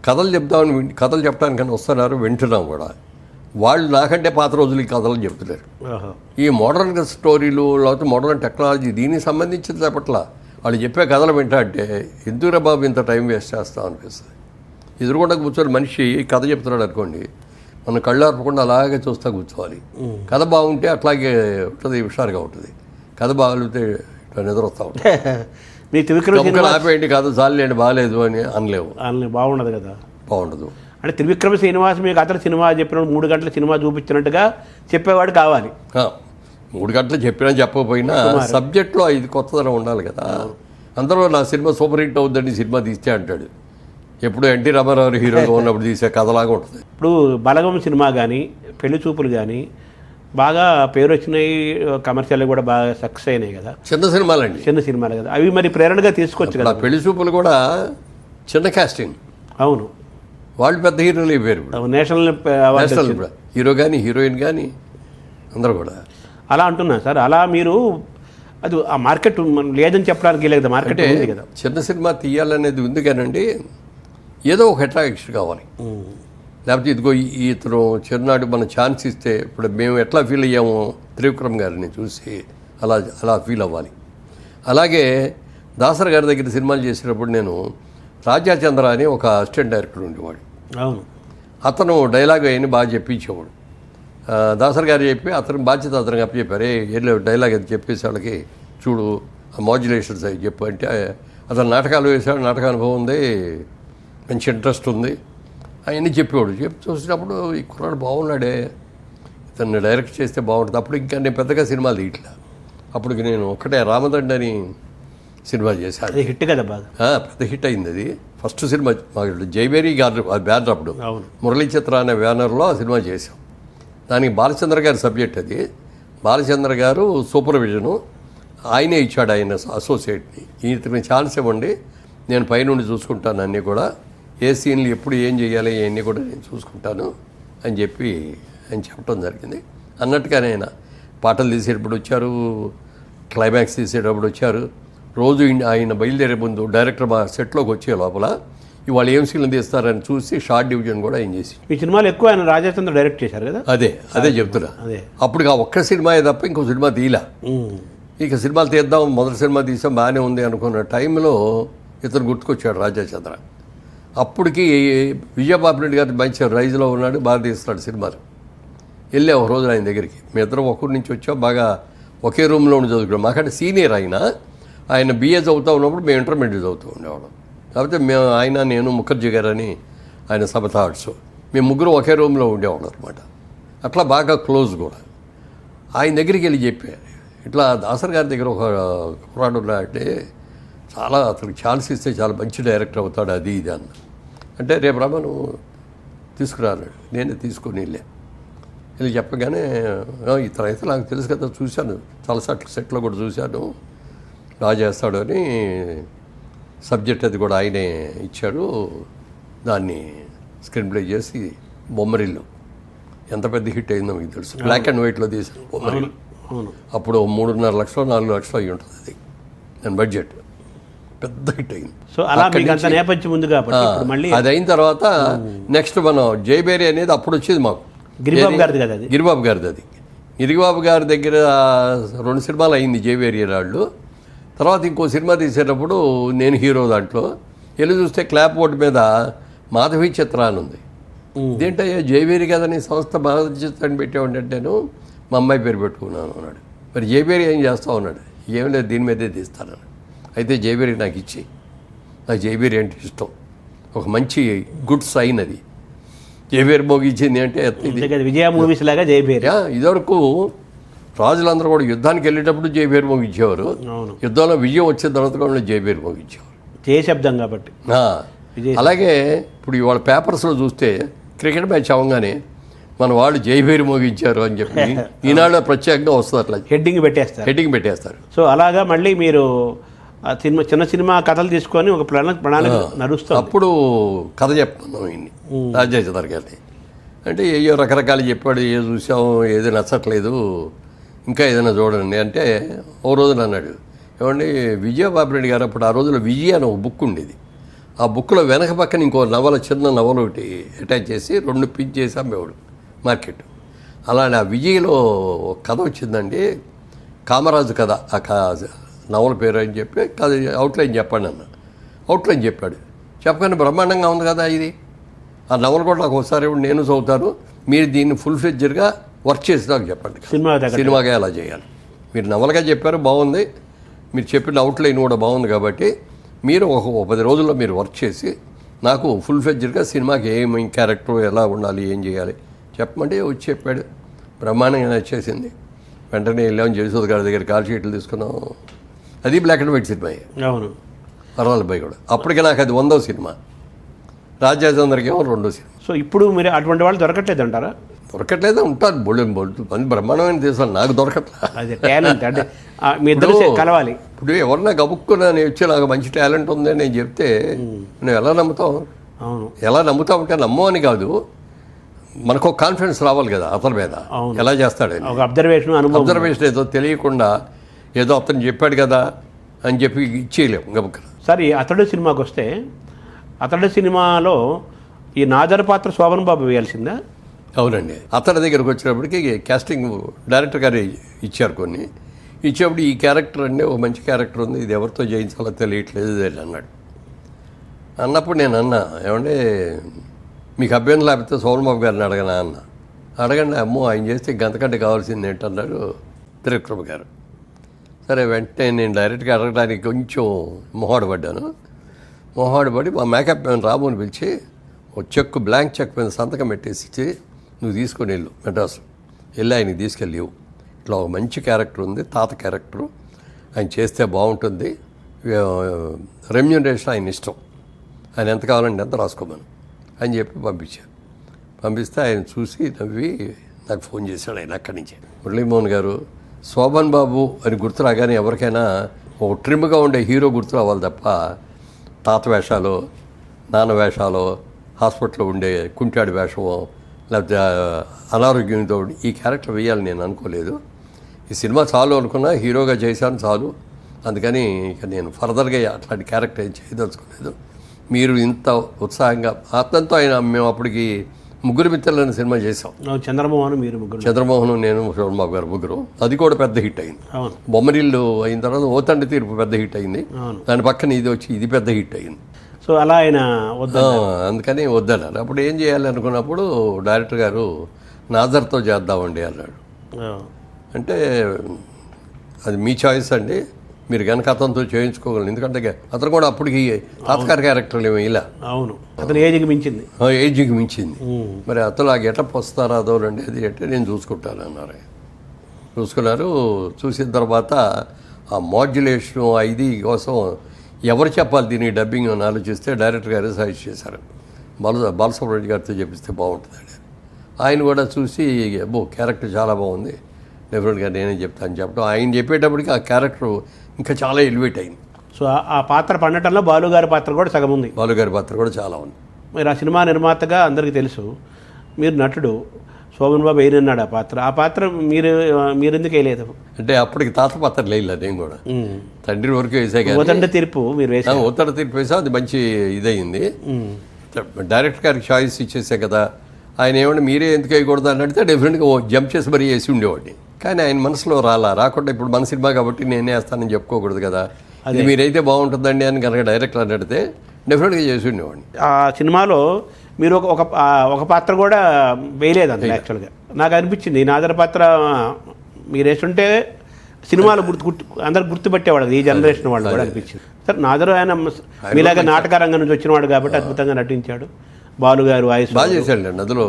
కథలు చెప్పడానికని వస్తున్నారు, వింటున్నాం కూడా. వాళ్ళు నాకంటే పాత రోజులు ఈ కథలు చెప్తున్నారు. ఓహో. ఈ మోడర్న్ స్టోరీలు లేకపోతే మోడర్న్ టెక్నాలజీ దీనికి సంబంధించిన పట్ల వాళ్ళు చెప్పే కథలు వింటా ఎందుకురా బాబు ఇంత టైం వేస్ట్ చేస్తాం అనిపిస్తుంది. ఎదురుకుండా కూర్చొని మనిషి కథ చెప్తున్నాడు అనుకోండి, మనం కళ్ళు ఆర్పకుండా అలాగే చూస్తూ కూర్చోవాలి. కథ బాగుంటే అట్లాగే ఉంటుంది, హుషారుగా ఉంటుంది. కథ బాగుంటే ఇట్లా నిద్ర వస్తూ ఉంటుంది. మీ త్రివిక్రమ ఆపేయండి కథ చాలండి బాగాలేదు అని అనలేవు, బాగుండదు కదా, బాగుండదు. అంటే త్రివిక్రమ శ్రీనివాస్ మీకు అతను సినిమా చెప్పినప్పుడు 3 గంటల సినిమా చూపించినట్టుగా చెప్పేవాడు కావాలి. 3 గంటలు చెప్పినా చెప్పకపోయినా సబ్జెక్ట్లో ఇది కొత్తదనం ఉండాలి కదా. అందరూ నా సినిమా సూపర్ హిట్ అవుద్దని సినిమా తీస్తే అంటాడు. ఎప్పుడు ఎన్టీ రామారావు హీరోగా ఉన్నప్పుడు తీసే కథలాగా ఉంటుంది. ఇప్పుడు బలగం సినిమా కానీ పెళ్లి చూపులు కానీ బాగా పేరు వచ్చినాయి, కమర్షియల్ కూడా బాగా సక్సెస్ అయినాయి కదా. చిన్న సినిమాలండి, చిన్న సినిమాలు కదా, అవి మరి ప్రేరణగా తీసుకోవచ్చు కదా. పెళ్లి చూపులు కూడా చిన్న కాస్టింగ్. అవును, వాళ్ళు పెద్ద హీరోలు అయిపోయారు. నేషనల్ అవార్డు హీరో కానీ హీరోయిన్ కానీ అందరూ కూడా అలా అంటున్నా సార్. అలా మీరు అది ఆ మార్కెట్ లేదని చెప్పడానికి లేదు, మార్కెట్ ఉంది కదా. చిన్న సినిమా తీయాలనేది ఉంది కానండి, ఏదో ఒక అట్రాక్షన్ కావాలి. లేకపోతే ఇదిగో ఇతను చిరునాడు మన ఛాన్స్ ఇస్తే ఇప్పుడు మేము ఎట్లా ఫీల్ అయ్యామో త్రివిక్రమ్ గారిని చూసి అలా ఫీల్ అవ్వాలి. అలాగే దాసర్ గారి దగ్గర సినిమాలు చేసినప్పుడు నేను రాజాచంద్ర అని ఒక అసిస్టెంట్ డైరెక్టర్ ఉండేవాడు. అవును, అతను డైలాగ్ అయినా బాగా చెప్పించేవాడు. దాసర్ గారు చెప్పి అతను బాధ్యత అతనికి అప్పచెప్పారు. ఏదో డైలాగ్ అది చెప్పేసి వాళ్ళకి చూడు ఆ మాడ్యులేషన్స్ అవి చెప్పు అంటే అతను నాటకాలు వేసాడు, నాటక అనుభవం ఉంది, మంచి ఇంట్రెస్ట్ ఉంది అవన్నీ చెప్పేవాడు. చూసినప్పుడు ఈ కుర్రాడు బాగున్నాడే, ఇతన్ని డైరెక్ట్ చేస్తే బాగుంటుంది. అప్పుడు ఇంకా నేను పెద్దగా సినిమాలు తీయట్లా. అప్పటికి నేను ఒక్కటే రామదండ అని సినిమా చేశాను. హిట్ కదా, బాగా పెద్ద హిట్ అయింది. అది ఫస్ట్ సినిమా మాకు జైవేరి గారు బ్యానర్, అప్పుడు మురళీ చిత్ర అనే బ్యానర్లో ఆ సినిమా చేసాం. దానికి బాలచంద్ర గారి సబ్జెక్ట్. అది బాలచంద్ర గారు సూపర్విజను, ఆయనే ఇచ్చాడు ఆయన అసోసియేట్ని. ఇతనికి ఛాన్స్ ఇవ్వండి, నేను పైనుండి చూసుకుంటాను అన్నీ కూడా, ఏ సీన్లు ఎప్పుడు ఏం చేయాలి ఇవన్నీ కూడా నేను చూసుకుంటాను అని చెప్పి ఆయన చెప్పడం జరిగింది. అన్నట్టుగానే ఆయన పాటలు తీసేటప్పుడు వచ్చారు, క్లైమాక్స్ తీసేటప్పుడు వచ్చారు. రోజు ఆయన బయలుదేరే ముందు డైరెక్టర్ మా సెట్లోకి వచ్చే లోపల ఇవాళ ఏం సీన్లు తీస్తారని చూసి షార్ట్ డివిజన్ కూడా ఏం చేసి. ఈ సినిమాలు ఎక్కువ ఆయన రాజాచంద్ర డైరెక్ట్ చేశారు కదా. అదే చెప్తున్నా. అప్పుడు ఆ ఒక్క సినిమాయే తప్ప ఇంకో సినిమా తీయలా. ఇక సినిమాలు తీద్దాం, మొదటి సినిమా తీసాం బాగానే ఉంది అనుకున్న టైంలో ఇతను గుర్తుకొచ్చాడు రాజాచంద్ర. అప్పటికి విజయబాబు రెడ్డి గారి మంచి రైజ్లో ఉన్నాడు, బాగా తీస్తున్నాడు సినిమాలు. వెళ్ళే ఒక రోజు ఆయన దగ్గరికి, మీ ఇద్దరం ఒకరి నుంచి వచ్చాం, బాగా ఒకే రూమ్లో ఉండి చదువుకున్నాం. మాకంటే సీనియర్ ఆయన బిఏ చదువుతూ ఉన్నప్పుడు మేము ఇంటర్మీడియట్ చదువుతూ ఉండేవాళ్ళం. కాకపోతే మేము నేను ముఖర్జీ గారు అని ఆయన సమతా ఆర్ట్స్, మేము ముగ్గురు ఒకే రూమ్లో ఉండేవాళ్ళం అనమాట. అట్లా బాగా క్లోజ్ కూడా. ఆయన దగ్గరికి వెళ్ళి చెప్పారు, ఇట్లా దాసర్ గారి దగ్గర ఒక కుర్రాడు ఉన్నాడంటే చాలా అతనికి ఛాన్స్ ఇస్తే చాలా మంచి డైరెక్టర్ అవుతాడు, అది ఇది అన్న. అంటే రేపు రామా నువ్వు తీసుకురాన్నాడు. నేనే తీసుకొని వెళ్ళి చెప్పగానే ఇతను అయితే నాకు తెలుసు కదా, చూశాను చాలా సెట్లో కూడా చూశాను, బాగా చేస్తాడు అని సబ్జెక్ట్ అది కూడా ఆయనే ఇచ్చాడు. దాన్ని స్క్రీన్ ప్లే చేసి బొమ్మరిల్లు ఎంత పెద్ద హిట్ అయిందో మీకు తెలుసు. బ్లాక్ అండ్ వైట్లో తీసాను బొమ్మరిల్లు. అప్పుడు 3.5 లక్షలు 4 లక్షలు అయ్యి ఉంటుంది అది దాని బడ్జెట్. పెద్ద హిట్ అయింది. సో అలా నేపథ్యం ఉంది కాబట్టి మళ్ళీ అది అయిన తర్వాత నెక్స్ట్ మనం జైబేరి అనేది అప్పుడు వచ్చేది మాకు. గిరిబాబు గారిది కదా, గిరిబాబు గారిది. అది గిరిబాబు గారి దగ్గర 2 సినిమాలు అయింది జైబేరి రాళ్ళు. తర్వాత ఇంకో సినిమా తీసేటప్పుడు నేను హీరో. దాంట్లో వెళ్ళి చూస్తే క్లాప్ బోర్డు మీద మాధవి చిత్ర అని ఉంది. ఇదేంటయ్యా జైబేరి కదా నీ సంస్థ మాధవి చిత్ర అని పెట్టామంటే నేను మా అమ్మాయి పేరు పెట్టుకున్నాను అన్నాడు. మరి జైబేరి ఏం చేస్తావు అన్నాడు. ఏం లేదు దీని మీదే తీస్తాను. అయితే జైబేరి నాకు ఇచ్చి, నాకు జైబేరి అంటే ఇష్టం, ఒక మంచి గుడ్ సైన్ అది. జైబేరి మోగించింది అంటే విజయ మూవీస్ లాగా జైబేరి. ఇదివరకు రాజులందరూ కూడా యుద్ధానికి వెళ్ళేటప్పుడు జైబేరి మోగించేవారు, యుద్ధంలో విజయం వచ్చిన తర్వాత కూడా జైబేరి మోగించేవారు, జయశబ్దం కాబట్టి. అలాగే ఇప్పుడు ఇవాళ పేపర్స్లో చూస్తే క్రికెట్ మ్యాచ్ అవ్వగానే మన వాళ్ళు జైబేరి మోగించారు అని చెప్పి ఈనాడు ప్రత్యేకంగా వస్తుంది, అట్లా హెడ్డింగ్ పెట్టేస్తారు. సో అలాగా మళ్ళీ మీరు సినిమా చిన్న సినిమా కథలు తీసుకొని ఒక ప్రణాళిక నడుస్తుంది. అప్పుడు కథ చెప్తున్నాం ఇన్ని రాజేంద్ర గారిని. అంటే ఏయో రకరకాలు చెప్పాడు, ఏ చూసాము, ఏది నచ్చట్లేదు, ఇంకా ఏదైనా చూడండి అంటే ఓ రోజున అన్నాడు, ఏమండి విజయబాబు రెడ్డి గారు అప్పుడు ఆ రోజుల్లో విజయ అని ఒక బుక్ ఉండేది. ఆ బుక్లో వెనక పక్కన ఇంకో నవల, చిన్న నవల ఒకటి అటాచ్ చేసి 2 పిన్ చేసి అమ్మేవాడు. మార్కెట్. అలానే ఆ విజయ్లో ఒక కథ వచ్చిందండి, కామరాజు కథ. ఆ నవల పేరు అని చెప్పి కథ అవుట్లైన్ చెప్పండి అన్న. అవుట్లైన్ చెప్పాడు. చెప్పగానే బ్రహ్మాండంగా ఉంది కదా ఇది. ఆ నవల కూడా నాకు ఒకసారి నేను చదువుతాను, మీరు దీన్ని ఫుల్ ఫ్లెడ్జర్గా వర్క్ చేసి నాకు చెప్పండి, సినిమాగా ఎలా చేయాలి. మీరు నవలగా చెప్పారు, బాగుంది. మీరు చెప్పిన అవుట్లైన్ కూడా బాగుంది. కాబట్టి మీరు ఒక 10 రోజుల్లో మీరు వర్క్ చేసి నాకు ఫుల్ ఫ్లెడ్జర్గా సినిమాకి ఏమి క్యారెక్టర్ ఎలా ఉండాలి, ఏం చేయాలి చెప్పమంటే వచ్చి చెప్పాడు. బ్రహ్మాండంగా నచ్చేసింది. వెంటనే వెళ్ళామని జయసూద్ గారి దగ్గర కాల్ షీట్లు తీసుకున్నాం. అది బ్లాక్ అండ్ వైట్ సినిమా. అవును, పర్వాలబ్బాయి కూడా. అప్పటికే నాకు అది 100వ సినిమా. రాజ్యాచంద్రకేమో 2వ సినిమా. సో ఇప్పుడు మీరు అటువంటి వాళ్ళు దొరకట్లేదు అంటారా? దొరకట్లేదు, ఉంటారు బొళ్ళు మంది బ్రహ్మాండమైన తీసాను, నాకు దొరకట్లేదు. అదే టాలెంట్ అంటే మీ ఇద్దరు కలవాలి. ఇప్పుడు ఎవరన్నా గబుక్కున్నా నేను వచ్చి నాకు మంచి టాలెంట్ ఉందని నేను చెప్తే నువ్వు ఎలా నమ్ముతావు? అవును, ఎలా నమ్ముతావు అంటే నమ్మని కాదు, మనకు ఒక కాన్ఫిడెన్స్ రావాలి కదా అతని మీద. ఎలా చేస్తాడని ఒక అబ్జర్వేషన్ ఏదో తెలియకుండా ఏదో అతను చెప్పాడు కదా అని చెప్పి ఇచ్చేయలేము గబుక్కన. సరే, అతడు సినిమాకి వస్తే అతడు సినిమాలో ఈ నాదర్ పాత్ర శోభన్ బాబు వేయాల్సిందా? అవునండి. అతడి దగ్గరకు వచ్చినప్పటికీ కాస్టింగ్ డైరెక్టర్ గారు ఇచ్చారు కొన్ని. ఇచ్చేప్పుడు ఈ క్యారెక్టర్ అంటే ఒక మంచి క్యారెక్టర్ ఉంది, ఇది ఎవరితో చేయించాలో తెలియట్లేదు అన్నాడు. అన్నప్పుడు నేను అన్నా, ఏమంటే మీకు అభ్యంతరం లేకపోతే శోభన్ బాబు గారిని అడగనా అన్న. అడగండి, అమ్మో ఆయన చేస్తే గంతకంటే కావాల్సింది ఏంటన్నాడు త్రివిక్రమ గారు. సరే, వెంటనే నేను డైరెక్ట్గా అడగడానికి కొంచెం మొహాడపడ్డాను. మొహాడపడి మా మేకప్ మ్యాన్ రాబోని పిలిచి ఒక చెక్కు, బ్లాంక్ చెక్ మీద సంతకం పెట్టేసి ఇచ్చి, నువ్వు తీసుకొని వెళ్ళు మెడ్రాసు, వెళ్ళి ఆయనకి తీసుకెళ్ళివు. ఇట్లా ఒక మంచి క్యారెక్టర్ ఉంది, తాత క్యారెక్టరు, ఆయన చేస్తే బాగుంటుంది, రెమ్యూనరేషన్ ఆయన ఇష్టం, ఆయన ఎంత కావాలంటే ఎంత రాసుకోమను అని చెప్పి పంపించాను. పంపిస్తే ఆయన చూసి నవ్వి నాకు ఫోన్ చేశాడు. ఆయన అక్కడి నుంచి, మురళీమోహన్ గారు శోభన్ బాబు అని గుర్తు రాగానే ఎవరికైనా ఒక ట్రిమ్గా ఉండే హీరో గుర్తు రావాలి తప్ప తాత వేషాలు, నాన్న వేషాలు, హాస్పిటల్లో ఉండే కుంటాడి వేషమో లేకపోతే అనారోగ్యంతో ఈ క్యారెక్టర్ వేయాలని నేను అనుకోలేదు. ఈ సినిమా చాలు అనుకున్నా, హీరోగా చేశాను చాలు, అందుకని ఇక నేను ఫర్దర్గా అట్లాంటి క్యారెక్టర్ ఏం చేయదలుచుకోలేదు. మీరు ఇంత ఉత్సాహంగా అతనితో ఆయన మేము అప్పటికి ముగ్గురు మిత్రులని సినిమా చేసాం. చంద్రమోహన్, నేను, శోభన్ బాబు గారు ముగ్గురు. అది కూడా పెద్ద హిట్ అయింది. బొమ్మరిల్లు అయిన తర్వాత ఓ తండ్రి తీర్పు పెద్ద హిట్ అయింది. దాని పక్కన ఇది వచ్చి ఇది పెద్ద హిట్ అయింది. సో అలా ఆయన అందుకని వద్దన్నారు. అప్పుడు ఏం చేయాలి అనుకున్నప్పుడు డైరెక్టర్ గారు నాజర్తో చేద్దామండి అన్నాడు. అంటే అది మీ చాయిస్ అండి, మీరు కనుక అతనితో చేయించుకోగలరు. ఎందుకంటే అతను కూడా అప్పటికి తాత్కాలిక క్యారెక్టర్లు ఏమీ ఇలా. అవును, అతను ఏజ్కి మించింది. మరి అతను ఆ గెటప్ వస్తారా అదో రండి అది అంటే నేను చూసుకుంటాను అన్నారు. చూసుకున్నారు. చూసిన తర్వాత ఆ మాడ్యులేషన్ ఇది కోసం ఎవరు చెప్పాలి దీనికి డబ్బింగ్ అని ఆలోచిస్తే డైరెక్టర్ గారు సజెస్ట్ చేశారు, బాలసుబ్రహ్మణ్యం గారితో చెప్పిస్తే బాగుంటుందండి. ఆయన కూడా చూసి అబ్బో క్యారెక్టర్ చాలా బాగుంది, డెఫినెట్గా నేనే చెప్తాను చెప్పడం. ఆయన చెప్పేటప్పటికి ఆ క్యారెక్టర్ ఇంకా చాలా ఎలివేట్ అయింది. సో ఆ పాత్ర పండటంలో బాలుగారి పాత్ర కూడా సగం ఉంది. బాలుగారి పాత్ర కూడా చాలా ఉంది. మీరు ఆ సినిమా నిర్మాతగా అందరికీ తెలుసు, మీరు నటుడు, శోభన్ బాబు వేయనన్నాడు ఆ పాత్ర మీరు ఎందుకు వేయలేదు? అంటే అప్పటికి తాత పాత్ర లేదు, నేను కూడా తండ్రి వరకు వేసా కానీ ఒత్తండి తీర్పు మీరు వేసారు. ఒత్తండి తీర్పు వేసా, అది మంచి ఇదయింది. డైరెక్టర్ గారికి చాయిస్ ఇచ్చేసే కదా. ఆయన ఏమంటే మీరే ఎందుకు వేయకూడదు అని అడిగితే డెఫినెట్గా జంప్ చేసి మరీ వేసి ఉండేవాడిని. కానీ ఆయన మనసులో రాకుండా ఇప్పుడు మన సినిమా కాబట్టి నేనే వేస్తానని చెప్పుకోకూడదు కదా, అది మీరైతే బాగుంటుందండి అని కనుక డైరెక్టర్ అని అడిగితే డెఫినెట్గా చేసి ఉండేవాడిని. ఆ సినిమాలో మీరు ఒక పాత్ర కూడా వేయలేదు అంత. యాక్చువల్గా నాకు అనిపించింది నాదర్ పాత్ర మీరు వేస్తుంటే సినిమాలో అందరు గుర్తుపెట్టేవాడు, ఈ జనరేషన్ వాళ్ళు కూడా అనిపించింది. సరే, నాదర్ ఆయన మీలాగా నాటక రంగం నుంచి వచ్చినవాడు కాబట్టి అద్భుతంగా నటించాడు. బాలుగారు వాయిస్ బాగా చేశాడండి. అందులో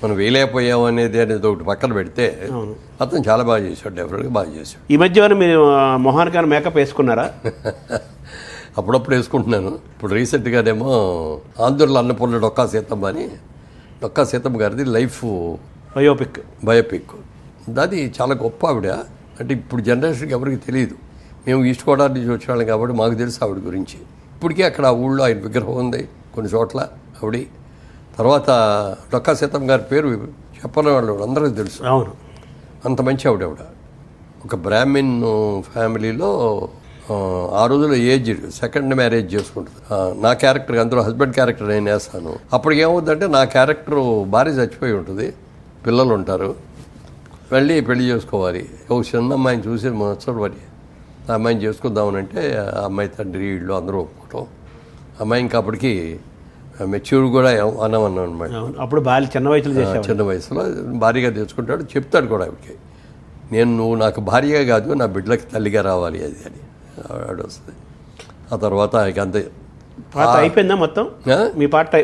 మనం వేయలేకపోయాం అనేది ఒకటి పక్కన పెడితే అతను చాలా బాగా చేశాడు, డెఫినెట్గా బాగా చేశాడు. ఈ మధ్య మీరు మొహానికి మేకప్ వేసుకున్నారా? అప్పుడప్పుడు వేసుకుంటున్నాను. ఇప్పుడు రీసెంట్గానేమో ఆంధ్రుల అన్నపూర్ణ డొక్కా సీతమ్మ గారిది లైఫ్ బయోపిక్. అది చాలా గొప్ప ఆవిడ. అంటే ఇప్పుడు జనరేషన్కి ఎవరికి తెలియదు. మేము ఈస్ట్ గోదావరి నుంచి వచ్చినాం కాబట్టి మాకు తెలుసు ఆవిడ గురించి. ఇప్పటికీ అక్కడ ఆ ఊళ్ళో ఆయన విగ్రహం ఉంది కొన్ని చోట్ల ఆవిడ. తర్వాత డొక్కా సీతమ్మ గారి పేరు చెప్పని వాళ్ళు అందరికీ తెలుసు. అవును, అంత మంచి ఆవిడ. ఒక బ్రాహ్మిన్ ఫ్యామిలీలో ఆ రోజుల్లో ఏజ్ సెకండ్ మ్యారేజ్ చేసుకుంటుంది. నా క్యారెక్టర్ అందులో హస్బెండ్ క్యారెక్టర్ నేను వేస్తాను. అప్పటికి ఏమవుతుందంటే నా క్యారెక్టరు భార్య చచ్చిపోయి ఉంటుంది, పిల్లలు ఉంటారు, వెళ్ళి పెళ్లి చేసుకోవాలి. ఒక చిన్న అమ్మాయిని చూసి ముచ్చటపడి ఆ అమ్మాయిని చేసుకుందామనంటే ఆ అమ్మాయి తండ్రి వీళ్ళు అందరూ ఒప్పుకోవటం. అమ్మాయి ఇంకా అప్పటికి మెచ్యూర్ కూడా అన్నామన్నాం అనమాట. అప్పుడు బాగా చిన్న వయసులో చేసేవాడు. చిన్న వయసులో భార్యగా తెచ్చుకుంటాడు, చెప్తాడు కూడా ఆవిడకి, నువ్వు నాకు భార్యగా కాదు నా బిడ్డలకి తల్లిగా రావాలి అది అని ఆవిడ వస్తుంది. ఆ తర్వాత ఇక అంతే పాట అయిపోయిందా మొత్తం? మీ పాట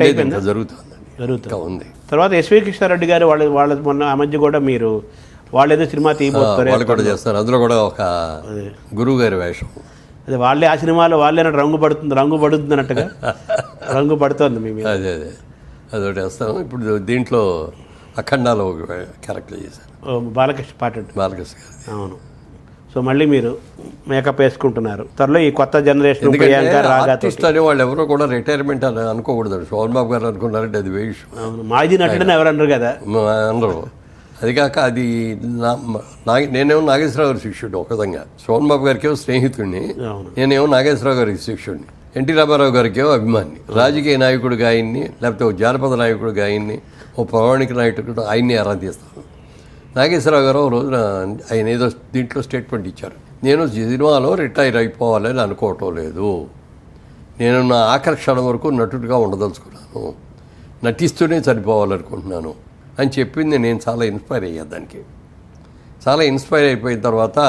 అయిపోయిందా? జరుగుతుంది ఉంది. తర్వాత ఎస్వి కృష్ణారెడ్డి గారు వాళ్ళ మొన్న ఆ మధ్య కూడా మీరు వాళ్ళు ఏదో సినిమా తీయబోతారు, వాళ్ళు కూడా చేస్తారు. అందులో కూడా ఒక గురువు గారి వేషం. అదే వాళ్ళే ఆ సినిమాలో వాళ్ళే రంగు పడుతుంది అన్నట్టుగా రంగు పడుతుంది మీ మీద. అదే అదొకటి వేస్తాను. ఇప్పుడు దీంట్లో అఖండాలో ఒక క్యారెక్టర్ చేశాను, బాలకృష్ణ పాట. బాలకృష్ణ గారు. అవును. సో మళ్ళీ మీరు మేకప్ వేసుకుంటున్నారు. త్వరలో ఈ కొత్త జనరేషన్ ఆర్టిస్ట్ అనే వాళ్ళు ఎవరో కూడా రిటైర్మెంట్ అని అనుకోకూడదు. శోభన్ బాబు గారు అనుకున్నారంటే అది వేషం. అవును, మాజీ నటుడని ఎవరు అన్నారు కదా అందరూ. అది కాక అది నేనేమో నాగేశ్వరరావు గారి శిష్యుడు ఒక విధంగా, శోభన్ బాబు గారికి స్నేహితుడిని, నేనేమో నాగేశ్వరరావు గారికి శిష్యుడిని, ఎన్టీ రామారావు గారికి అభిమాని, రాజకీయ నాయకుడిగా ఆయన్ని, లేకపోతే ఒక జానపద నాయకుడిగా ఆయన్ని, ఓ పౌరాణిక నాయకుడు ఆయన్ని ఆరాధిస్తాను. నాగేశ్వరరావు గారు రోజున ఆయన ఏదో దీంట్లో స్టేట్మెంట్ ఇచ్చారు, నేను సినిమాలో రిటైర్ అయిపోవాలని అనుకోవటం లేదు, నేను నా ఆకర్షణ వరకు నటుడిగా ఉండదలుచుకున్నాను, నటిస్తూనే చనిపోవాలనుకుంటున్నాను అని చెప్పింది. నేను చాలా ఇన్స్పైర్ అయ్యా దానికి. చాలా ఇన్స్పైర్ అయిపోయిన తర్వాత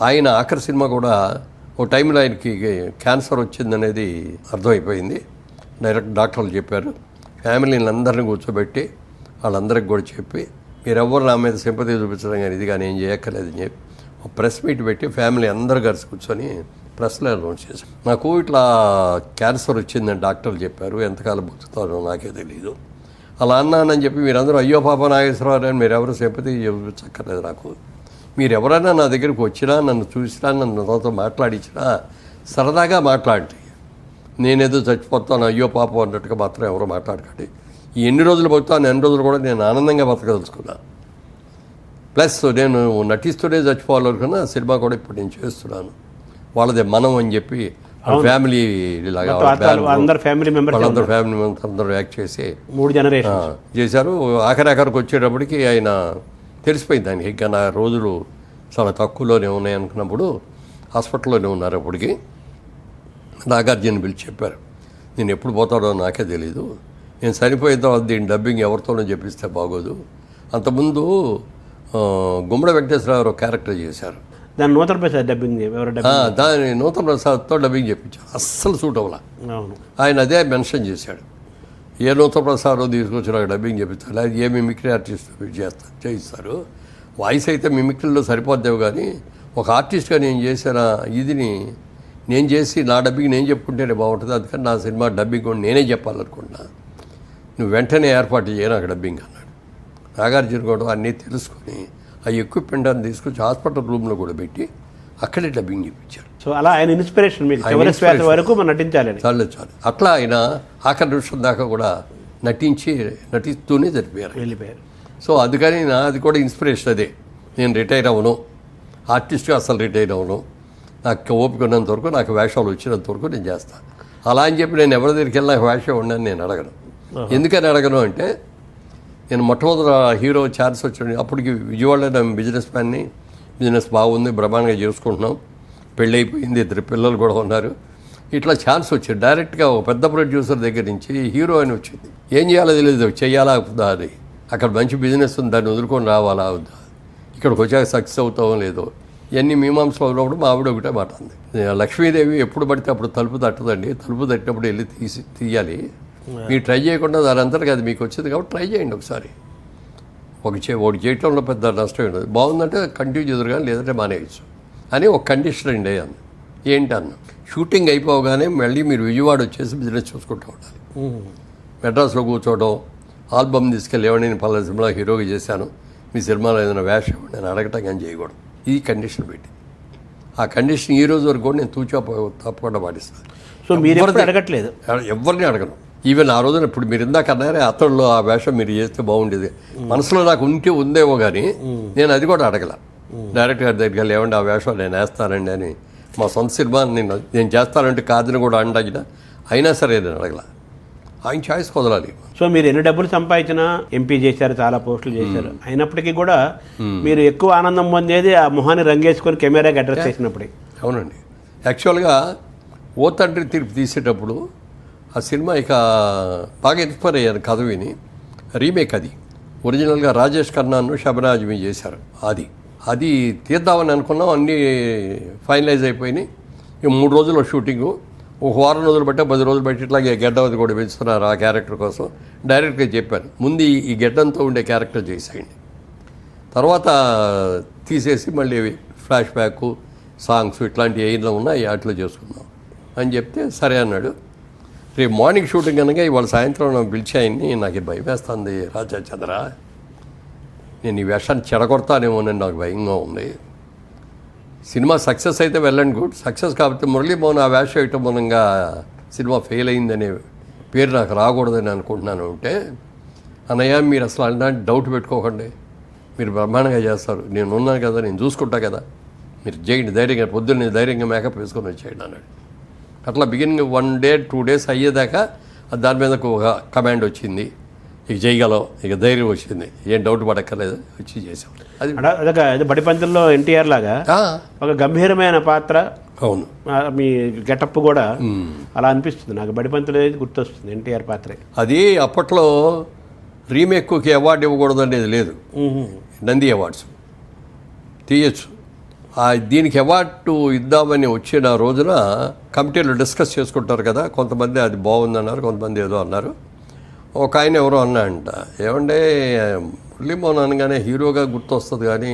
ఆయన ఆఖరి సినిమా కూడా ఓ టైంలో ఆయనకి క్యాన్సర్ వచ్చిందనేది అర్థమైపోయింది. డైరెక్ట్ డాక్టర్లు చెప్పారు, ఫ్యామిలీని అందరినీ కూర్చోబెట్టి వాళ్ళందరికి కూడా చెప్పి, మీరెవ్వరు నా మీద సింపతి చూపించడం కానీ ఇది కానీ ఏం చేయక్కర్లేదని చెప్పి ఒక ప్రెస్ మీట్ పెట్టి ఫ్యామిలీ అందరు కలిసి కూర్చొని ప్రెస్లో అనౌన్స్ చేశాను. నాకు ఇట్లా క్యాన్సర్ వచ్చిందని డాక్టర్లు చెప్పారు, ఎంతకాలం బతుకుతారో నాకే తెలియదు, అలా అన్నానని చెప్పి మీరందరూ అయ్యో పాప నాగేశ్వరరావు అని మీరెవరు సింపతి చూపించక్కర్లేదు నాకు, మీరెవరైనా నా దగ్గరికి వచ్చినా, నన్ను చూసినా, నన్ను నాతో మాట్లాడించినా సరదాగా మాట్లాడి, నేనేదో చచ్చిపోతాను అయ్యో పాపం అన్నట్టుగా మాత్రం ఎవరో మాట్లాడకండి. ఎన్ని రోజులు బతుకుతాను ఎన్ని రోజులు కూడా నేను ఆనందంగా బతకదలుచుకున్నా. ప్లస్ నేను నటిస్తూనే చచ్చిపోవాలనుకున్నా సినిమా కూడా ఇప్పుడు నేను చేస్తున్నాను, వాళ్ళదే మనం అని చెప్పి ఫ్యామిలీ లాగా అందరు ఫ్యామిలీ మెంబర్స్ అందరూ యాక్ట్ చేసి 3 జనరేషన్ చేశారు. ఆఖరికి వచ్చేటప్పటికి ఆయన తెలిసిపోయింది ఆయనకి, ఇంకా నా రోజులు చాలా తక్కువలోనే ఉన్నాయి అనుకున్నప్పుడు హాస్పిటల్లోనే ఉన్నారు. అప్పటికి నాగార్జున పిలిచి చెప్పారు, నేను ఎప్పుడు పోతాడో నాకే తెలీదు, నేను చనిపోయిన తర్వాత దీని డబ్బింగ్ ఎవరితోనో చెప్పిస్తే బాగోదు. అంతకుముందు గుమ్మడి వెంకటేశ్వరరావు క్యారెక్టర్ చేశారు, దాని నూతన ప్రసాద్ డబ్బింగ్, దాని నూతన ప్రసాద్తో డబ్బింగ్ చెప్పించారు, అస్సలు సూట్ అవ్వాల. ఆయన అదే మెన్షన్ చేశాడు, ఏ నూతన ప్రసాద్ తీసుకొచ్చి నాకు డబ్బింగ్ చెప్పించాలి, అది ఏ మిమిక్రీ ఆర్టిస్ట్ చేయిస్తారు, వాయిస్ అయితే మిమిక్రీలో సరిపోద్దేవు కానీ ఒక ఆర్టిస్ట్గా నేను చేసిన ఇదిని నేను చేసి నా డబ్బింగ్ నేను చెప్పుకుంటేనే బాగుంటుంది, అందుకని నా సినిమా డబ్బింగ్ కూడా నేనే చెప్పాలనుకుంటున్నా, నువ్వు వెంటనే ఏర్పాటు చేయ నాకు డబ్బింగ్ అన్నాడు. నాగార్జున కూడా అన్నీ తెలుసుకొని ఆ ఎక్విప్మెంట్ అని తీసుకొచ్చి హాస్పిటల్ రూమ్లో కూడా పెట్టి అక్కడే డబ్బింగ్ చెప్పించారు. సో అలా ఆయన ఇన్స్పిరేషన్ మీకు వరకు నటించాలి. చాలు అట్లా ఆయన ఆఖరి నిమిషం దాకా కూడా నటిస్తూనే వెళ్ళిపోయారు. సో అందుకని అది కూడా ఇన్స్పిరేషన్ అదే, నేను రిటైర్ అవ్వను, ఆర్టిస్ట్గా అసలు రిటైర్ అవ్వను, నాకు ఓపిక ఉన్నంత వరకు, నాకు వేషాలు వచ్చినంత వరకు నేను చేస్తాను. అలా అని చెప్పి నేను ఎవరి దగ్గరికి వెళ్ళి నాకు వేషం ఉండని నేను అడగను. ఎందుకని అడగను అంటే, నేను మొట్టమొదటి హీరో ఛాన్స్ వచ్చాడు, అప్పటికి విజయవాడలో నేను బిజినెస్ మ్యాన్ని, బిజినెస్ బాగుంది, బ్రహ్మాండంగా చేసుకుంటున్నాం, పెళ్ళి అయిపోయింది, 2 పిల్లలు కూడా ఉన్నారు, ఇట్లా ఛాన్స్ వచ్చింది. డైరెక్ట్గా ఒక పెద్ద ప్రొడ్యూసర్ దగ్గర నుంచి హీరో అని వచ్చింది. ఏం చేయాలో తెలియదు, చెయ్యాలా అవుతుందా అని, అక్కడ మంచి బిజినెస్ ఉంది, దాన్ని వదులుకొని రావాలా అవుద్దా, ఇక్కడికి వచ్చాక సక్సెస్ అవుతామో లేదో, ఇవన్నీ మీమాంసలో ఉన్నప్పుడు మా ఆవిడ ఒకటే మాట ఉంది, లక్ష్మీదేవి ఎప్పుడు పడితే అప్పుడు తలుపు తట్టదండి, తలుపు తట్టినప్పుడు వెళ్ళి తీయాలి, మీరు ట్రై చేయకుండా దాని అంతటికి అది మీకు వచ్చింది కాబట్టి ట్రై చేయండి ఒకసారి, ఒకటి చేయటంలో పెద్ద నష్టం ఉండదు, బాగుందంటే కంటిన్యూ చేదురు కానీ లేదంటే మానేయచ్చు అని ఒక కండిషన్ అండి అన్న. ఏంటి అన్న, షూటింగ్ అయిపోగానే మళ్ళీ మీరు విజయవాడ వచ్చేసి బిజినెస్ చూసుకుంటూ ఉండాలి, మెడ్రాస్లో కూర్చోవడం, ఆల్బమ్ తీసుకెళ్ళి ఏమని నేను పలానా సినిమాలో హీరోగా చేశాను, మీ సినిమాలో ఏదైనా వేషం నేను అడగటం కానీ చేయకూడదు, ఈ కండిషన్ పెట్టి, ఆ కండిషన్ ఈ రోజు వరకు కూడా నేను తప్పకుండా పాటిస్తాను. సో మీరు అడగట్లేదు, ఎవరిని అడగను. ఈవెన్ ఆ రోజున ఇప్పుడు మీరు ఇందాక అన్నారే అతడిలో ఆ వేషం మీరు చేస్తే బాగుండేది, మనసులో నాకు ఉందేమో కానీ నేను అది కూడా అడగల. డైరెక్ట్ గారి దగ్గరికి వెళ్ళి ఏమంటే ఆ వేషం నేను వేస్తానండి అని మా సొంత సినిమా నేను చేస్తానంటే కాదని కూడా అండాగిన అయినా సరే నేను అడగల. ఆయన చాయిస్ కుదరాలి. సో మీరు ఎన్ని డబ్బులు సంపాదించినా ఎంపీ చేశారు, చాలా పోస్టులు చేశారు, అయినప్పటికీ కూడా మీరు ఎక్కువ ఆనందం పొందేది ఆ మొహాన్ని రంగేసుకొని కెమెరాకి అడ్రస్ చేసినప్పుడే. అవునండి. యాక్చువల్గా ఓ తండ్రి తీర్పు తీసేటప్పుడు ఆ సినిమా ఇక బాగా ఇన్స్పైర్ అయ్యాను కథ విని. రీమేక్ అది ఒరిజినల్గా రాజేష్ ఖన్నాను షబనాజ్ మీ చేశారు. అది తీద్దామని అనుకున్నాం, అన్నీ ఫైనలైజ్ అయిపోయినాయి. ఇక 3 రోజుల్లో షూటింగు, ఒక వారం రోజులు బట్టి 10 రోజులు బట్టి ఇట్లాగే గెడ్డవది కూడా పెంచుతున్నారు ఆ క్యారెక్టర్ కోసం. డైరెక్ట్గా చెప్పాను, ముందు ఈ గెడ్డంతో ఉండే క్యారెక్టర్ చేసేయండి, తర్వాత తీసేసి మళ్ళీ ఫ్లాష్ బ్యాక్ సాంగ్స్ ఇట్లాంటివి ఏమైనా ఉన్నాయి వాటిలో చేసుకుందాం అని చెప్తే సరే అన్నాడు. రేపు మార్నింగ్ షూటింగ్ కనుక ఇవాళ సాయంత్రం నాకు పిలిచాయని నాకు భయం వేస్తుంది రాజా చంద్ర, నేను ఈ వేషాన్ని చెడగొడతానేమోనని నాకు భయంగా ఉంది. సినిమా సక్సెస్ అయితే వెళ్ళండి గుడ్, సక్సెస్ కాకపోతే మురళీమోహన్ ఆ వేషం వేయటం మూలంగా సినిమా ఫెయిల్ అయిందనే పేరు నాకు రాకూడదని అనుకుంటున్నాను. అంటే అన్నయ్య మీరు అసలు అలాంటి డౌట్ పెట్టుకోకండి, మీరు బ్రహ్మాండంగా చేస్తారు, నేను ఉన్నాను కదా, నేను చూసుకుంటా కదా, మీరు చేయండి ధైర్యంగా, పొద్దున్నే ధైర్యంగా మేకప్ వేసుకొని వచ్చేయండి అన్నాడు. అట్లా బిగినింగ్ 1 day 2 days అయ్యేదాకా దాని మీద ఒక కమాండ్ వచ్చింది, ఇక చేయగలం, ఇక ధైర్యం వచ్చింది, ఏం డౌట్ పడక్కర్లేదు, వచ్చి చేసాం. అది అదొక బడిపంతుల్లో ఎన్టీఆర్ లాగా ఒక గంభీరమైన పాత్ర. అవును, మీ గెటప్ కూడా అలా అనిపిస్తుంది నాకు. బడిపంతులు గుర్తొస్తుంది ఎన్టీఆర్ పాత్రే. అది అప్పట్లో రీమేక్కి అవార్డు ఇవ్వకూడదు అనేది లేదు, నంది అవార్డ్స్ తీయచ్చు. దీనికి అవార్డు ఇద్దామని వచ్చిన రోజున కమిటీలో డిస్కస్ చేసుకుంటారు కదా, కొంతమంది అది బాగుందన్నారు, కొంతమంది ఏదో అన్నారు. ఒక ఆయన ఎవరో అన్నాడంట, ఏమంటే మురళీమోహన్ అనగానే హీరోగా గుర్తొస్తుంది కానీ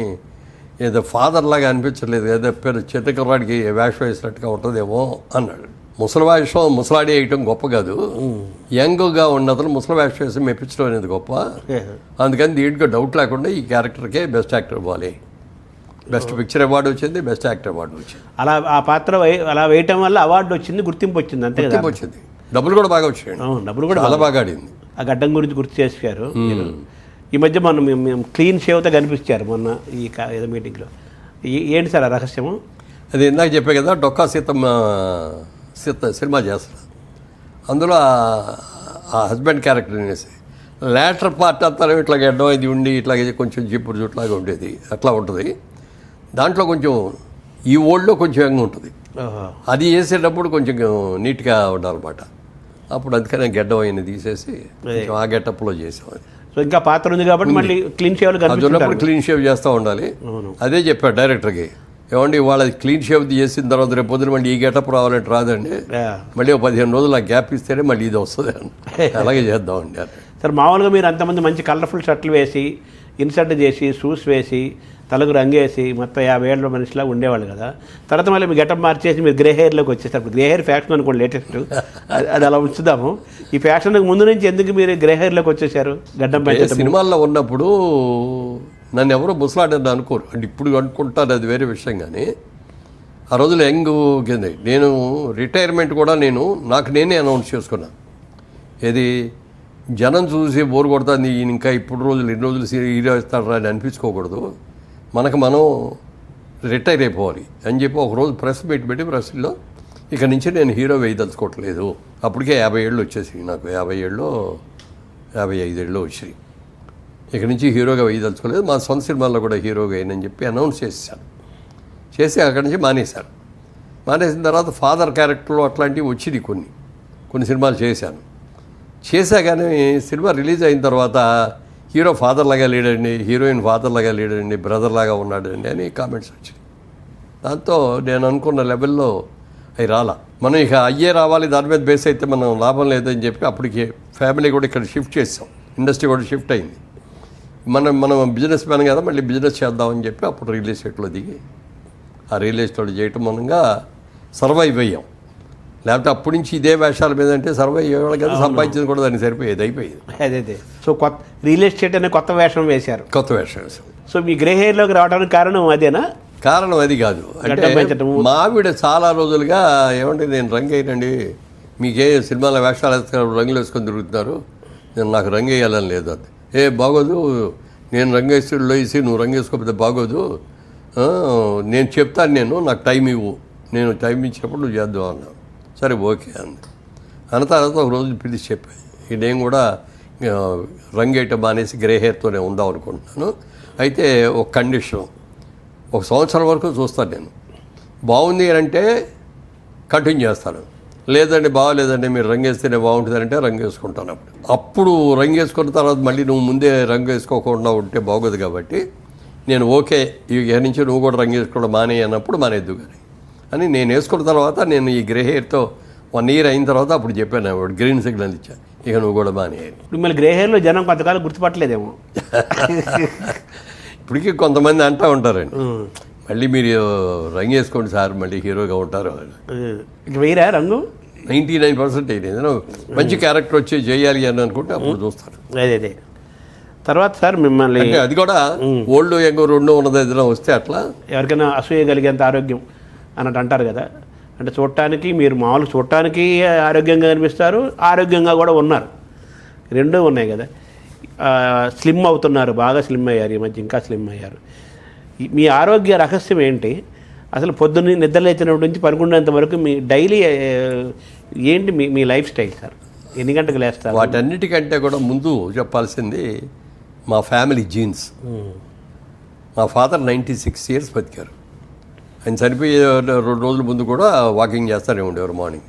ఏదో ఫాదర్ లాగా అనిపించలేదు, ఏదో పేరు చిత్తకర్రాడికి వేషం వేసినట్టుగా ఉంటుందేమో అన్నాడు. ముసలి వేషం ముసలాడి వేయటం గొప్ప కాదు, యంగ్గా ఉన్నతను ముసలి వేషం వేసి మెప్పించడం అనేది గొప్ప. అందుకని దీంట్లో డౌట్ లేకుండా ఈ క్యారెక్టర్కే బెస్ట్ యాక్టర్ ఇవ్వాలి, బెస్ట్ పిక్చర్ అవార్డు వచ్చింది, బెస్ట్ యాక్టర్ అవార్డు వచ్చింది. అలా ఆ పాత్ర అలా వేయటం వల్ల అవార్డు వచ్చింది, గుర్తింపు వచ్చింది, అంతే కదా. వచ్చింది, డబ్బులు కూడా బాగా వచ్చాయి, డబ్బులు కూడా చాలా బాగా ఆడింది. ఆ గడ్డం గురించి గుర్తు చేశారు. ఈ మధ్య మేము క్లీన్ షేవ్తో కనిపించారు మొన్న ఈ ఏదో మీటింగ్లో. ఏంటి సార్ ఆ రహస్యము? అది ఇందాక చెప్పే కదా, డొక్కా సీతమ్మ సినిమా చేస్తారు, అందులో ఆ హస్బెండ్ క్యారెక్టర్ అనేసి లేటర్ పార్ట్ అంతా ఇట్లా గడ్డం ఇది ఉండి ఇట్లాగే కొంచెం జిప్పుడు జుట్లాగా ఉండేది, అట్లా ఉంటుంది. దాంట్లో కొంచెం ఈ ఓల్డ్లో కొంచెం యంగ్ ఉంటుంది, అది చేసేటప్పుడు కొంచెం నీట్గా ఉండాలన్నమాట. అప్పుడు అందుకనే గడ్డం అయిన తీసేసి ఆ గెటప్లో చేసాం. అది సో ఇంకా పాత్ర ఉంది కాబట్టి మళ్ళీ క్లీన్ షేవ్ ఉన్నప్పుడు క్లీన్ షేవ్ చేస్తూ ఉండాలి. అదే చెప్పాడు డైరెక్టర్కి, ఏమండి వాళ్ళది క్లీన్ షేవ్ చేసిన తర్వాత రేపు పొద్దున మళ్ళీ ఈ గెటప్ రావాలంటే రాదండి, మళ్ళీ 15 రోజులు నాకు గ్యాప్ ఇస్తేనే మళ్ళీ ఇది వస్తుంది అని. అలాగే చేద్దామండి అని. సార్ మామూలుగా మీరు అంతమంది మంచి కలర్ఫుల్ షర్ట్లు వేసి ఇన్సర్ట్ చేసి షూస్ వేసి తలకు రంగేసి మొత్తం 50 ఏళ్ళ మనిషిలా ఉండేవాళ్ళు కదా, తర్వాత మళ్ళీ మీ గెటప్ మార్చేసి మీరు గ్రే హెయిర్లోకి వచ్చేసారు. ఇప్పుడు గ్రే హెయిర్ ఫ్యాషన్ అనుకోండి లేటెస్ట్, అది అలా ఉంచుదాము. ఈ ఫ్యాషన్కి ముందు నుంచి ఎందుకు మీరు గ్రే హెయిర్లోకి వచ్చేసారు? గడ్డం పెంచడం సినిమాల్లో ఉన్నప్పుడు నన్ను ఎవరో ముసలాడని అనుకోరు, అంటే ఇప్పుడు అనుకుంటారు, అది వేరే విషయం. కానీ ఆ రోజులు యంగ్ కింద నేను రిటైర్మెంట్ కూడా నాకు నేనే అనౌన్స్ చేసుకున్నాను. ఏది జనం చూసి బోరు కొడుతుంది, ఇంకా ఇప్పుడు రోజులు ఎన్ని రోజులు హీరో ఇస్తాడు అని అనిపించుకోకూడదు, మనకు మనం రిటైర్ అయిపోవాలి అని చెప్పి ఒకరోజు ప్రెస్ మీట్ పెట్టి ప్రెస్లో ఇక నుంచి నేను హీరో వేయదలుచుకోవట్లేదు. అప్పటికే 50 ఏళ్ళు వచ్చేసి నాకు, 50 ఏళ్ళు 55 ఏళ్ళు వచ్చాయి. ఇక నుంచి హీరోగా వేయదలుచుకోలేదు, మా సొంత సినిమాల్లో కూడా హీరోగా అయ్యనని చెప్పి అనౌన్స్ చేశాను. చేసి అక్కడి నుంచి మానేశాను. మానేసిన తర్వాత ఫాదర్ క్యారెక్టర్లు అట్లాంటివి వచ్చినాయి, కొన్ని సినిమాలు చేశా. కానీ సినిమా రిలీజ్ అయిన తర్వాత హీరో ఫాదర్ లాగా లేడండి, హీరోయిన్ ఫాదర్ లాగా లేడండి, బ్రదర్ లాగా ఉన్నాడండి అని కామెంట్స్ వచ్చాయి. దాంతో నేను అనుకున్న లెవెల్లో అవి రాలా. మనం ఇక అయ్యే రావాలి, దాని మీద బేస్ అయితే మనం లాభం లేదని చెప్పి అప్పటికి ఫ్యామిలీ కూడా ఇక్కడ షిఫ్ట్ చేసాం, ఇండస్ట్రీ కూడా షిఫ్ట్ అయింది. మనం బిజినెస్ మ్యాన్ కదా, మళ్ళీ బిజినెస్ చేద్దామని చెప్పి అప్పుడు రియల్ ఎస్టేట్లో దిగి ఆ రియల్ ఎస్టేట్ చేయటం మూలంగా సర్వైవ్ అయ్యాం. లేకపోతే అప్పటి నుంచి ఇదే వేషాల మీద అంటే సర్వైవ్ అయ్యేవాళ్ళు కదా, సంపాదించింది కూడా దానికి సరిపోయేది, అయిపోయింది. అదే సో కొత్త రియల్ ఎస్టేట్ అనే కొత్త వేషం వేశారు. కొత్త వేషం వేసాం. సో మీ గ్రే హెయిర్లోకి రావడానికి కారణం అదేనా? కారణం అది కాదు, అంటే మా ఆవిడ చాలా రోజులుగా ఏమంటే నేను రంగు వేయనండి, మీకే సినిమాల వేషాలు వేస్తున్నారు, రంగులు వేసుకొని తిరుగుతున్నారు, నాకు రంగు వేయాలని లేదు. అది బాగోదు, నేను రంగు వేసి నువ్వు రంగు వేసుకోకపోతే బాగోదు, నేను చెప్తాను, నాకు టైం ఇవ్వు నేను టైం ఇచ్చినప్పుడు నువ్వు చేద్దాం అన్నావు. సరే ఓకే అంది. అన్న తర్వాత ఒక రోజు పిలిచి చెప్పాను, నేను కూడా రంగేయటం మానేసి గ్రే హెయిర్తోనే ఉందాం అనుకుంటున్నాను. అయితే ఒక కండిషన్, 1 సంవత్సరం వరకు చూస్తాను నేను. బాగుంది అని అంటే కంటిన్యూ చేస్తాను, లేదండి బాగోలేదండి మీరు రంగు వేస్తేనే బాగుంటుందంటే రంగు వేసుకుంటాను. అప్పుడు రంగు వేసుకున్న తర్వాత మళ్ళీ నువ్వు ముందే రంగు వేసుకోకుండా ఉంటే బాగోదు. కాబట్టి నేను ఓకే ఇక నుంచి నువ్వు కూడా రంగు వేసుకోవడం మానే అన్నప్పుడు మానేద్దు కానీ అని నేను వేసుకున్న తర్వాత నేను ఈ గ్రే హెయిర్తో 1 ఇయర్ అయిన తర్వాత అప్పుడు చెప్పాను, వాడు గ్రీన్ సిగ్నల్ ఇచ్చా, ఇక నువ్వు కూడా మానే. మిమ్మల్ని గ్రే హెయిర్లో జనం కొంతకాలం గుర్తుపట్టలేదేమో. ఇప్పటికీ కొంతమంది అంటూ ఉంటారండి, మళ్ళీ మీరు రంగు వేసుకోండి సార్ మళ్ళీ హీరోగా ఉంటారు. ఇక వేయరా రంగు? 99% ఏదైనా మంచి క్యారెక్టర్ వచ్చి చేయాలి అని అనుకుంటే అప్పుడు చూస్తారు. అదే తర్వాత సార్ మిమ్మల్ని అంటే అది కూడా ఓల్డ్ యంగ్ 2 ఉన్నది ఏదైనా వస్తే అట్లా ఎవరికైనా అసూయ కలిగేంత ఆరోగ్యం అన్నట్టు అంటారు కదా. అంటే చూడటానికి మీరు మామూలు చూడటానికి ఆరోగ్యంగా కనిపిస్తారు, ఆరోగ్యంగా కూడా ఉన్నారు, 2 ఉన్నాయి కదా. స్లిమ్ అవుతున్నారు, బాగా స్లిమ్ అయ్యారు, ఈ మధ్య ఇంకా స్లిమ్ అయ్యారు. మీ ఆరోగ్య రహస్యం ఏంటి? అసలు పొద్దున్న నిద్రలేచినప్పటి నుంచి పడుకునేంత వరకు మీ డైలీ ఏంటి మీ లైఫ్ స్టైల్ సార్? ఎన్ని గంటలకు లేస్తారు? వాటన్నిటికంటే కూడా ముందు చెప్పాల్సింది మా ఫ్యామిలీ జీన్స్. మా ఫాదర్ 96 ఇయర్స్ బతికారు. ఆయన చనిపోయే 2 రోజుల ముందు కూడా వాకింగ్ చేస్తూనే ఉండేవారు మార్నింగ్.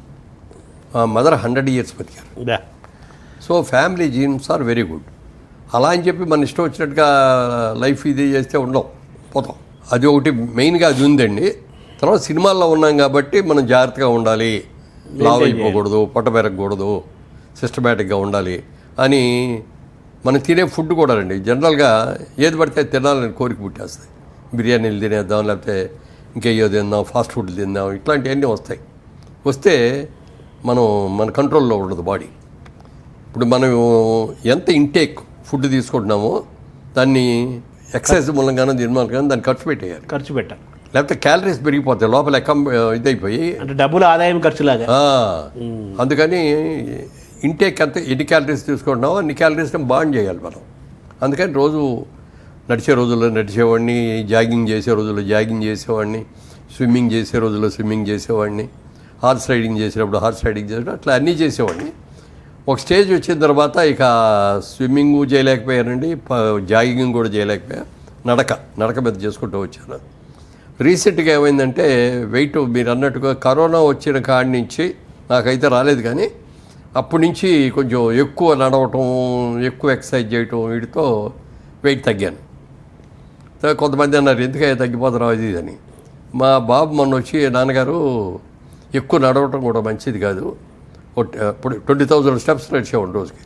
మా మదర్ 100 ఇయర్స్ బతికారు. So family genes are very good. అలా అని చెప్పి మన ఇష్టం వచ్చినట్టుగా లైఫ్ ఇది చేస్తే ఉండవు, పోతాం. అది ఒకటి మెయిన్గా అది ఉందండి. తర్వాత సినిమాల్లో ఉన్నాం కాబట్టి మనం జాగ్రత్తగా ఉండాలి, లావ్ అయిపోకూడదు, పొట్ట పెరగకూడదు, సిస్టమేటిక్గా ఉండాలి అని మనం తినే ఫుడ్ కూడా అండి జనరల్గా ఏది పడితే తినాలని కోరిక పుట్టేస్తాయి. బిర్యానీలు తినేద్దాం, లేకపోతే ఇంకేయో తిందాం, ఫాస్ట్ ఫుడ్ తిందాం, ఇట్లాంటివన్నీ వస్తే మన కంట్రోల్లో ఉండదు బాడీ. ఇప్పుడు మనం ఎంత ఇంటేక్ ఫుడ్ తీసుకుంటున్నామో దాన్ని ఎక్సర్సైజ్ మూలంగానో దీని మూలంగానో దాన్ని ఖర్చు పెట్టాలి. లేకపోతే క్యాలరీస్ పెరిగిపోతాయి లోపల ఇదైపోయి, అంటే డబ్బులు ఆదాయం ఖర్చులాగా. అందుకని ఇంటేక్ అంత ఎన్ని క్యాలరీస్ తీసుకుంటున్నామో అన్ని క్యాలరీస్ని బాండ్ చేయాలి మనం. అందుకని రోజు నడిచే రోజుల్లో నడిచేవాడిని, జాగింగ్ చేసే రోజుల్లో జాగింగ్ చేసేవాడిని, స్విమ్మింగ్ చేసే రోజుల్లో స్విమ్మింగ్ చేసేవాడిని, హార్స్ రైడింగ్ చేసేటప్పుడు హార్స్ రైడింగ్ చేసేటప్పుడు అట్లా అన్నీ చేసేవాడిని. ఒక స్టేజ్ వచ్చిన తర్వాత ఇక స్విమ్మింగ్ చేయలేకపోయానండి, జాగింగ్ కూడా చేయలేకపోయా, నడక మీద చేసుకుంటూ వచ్చాను. రీసెంట్గా ఏమైందంటే వెయిట్ మీరు అన్నట్టుగా కరోనా వచ్చిన కాడి నుంచి నాకైతే రాలేదు, కానీ అప్పటి నుంచి కొంచెం ఎక్కువ నడవటం, ఎక్కువ ఎక్సర్సైజ్ చేయటం, వీటితో వెయిట్ తగ్గాను. కొంతమంది అన్నారు ఎందుకయ్యా తగ్గిపోతున్నావు అది అని. మా బాబు మొన్న వచ్చి నాన్నగారు ఎక్కువ నడవటం కూడా మంచిది కాదు, ఇప్పుడు 20,000 స్టెప్స్ నడిచేవాడు రోజుకి.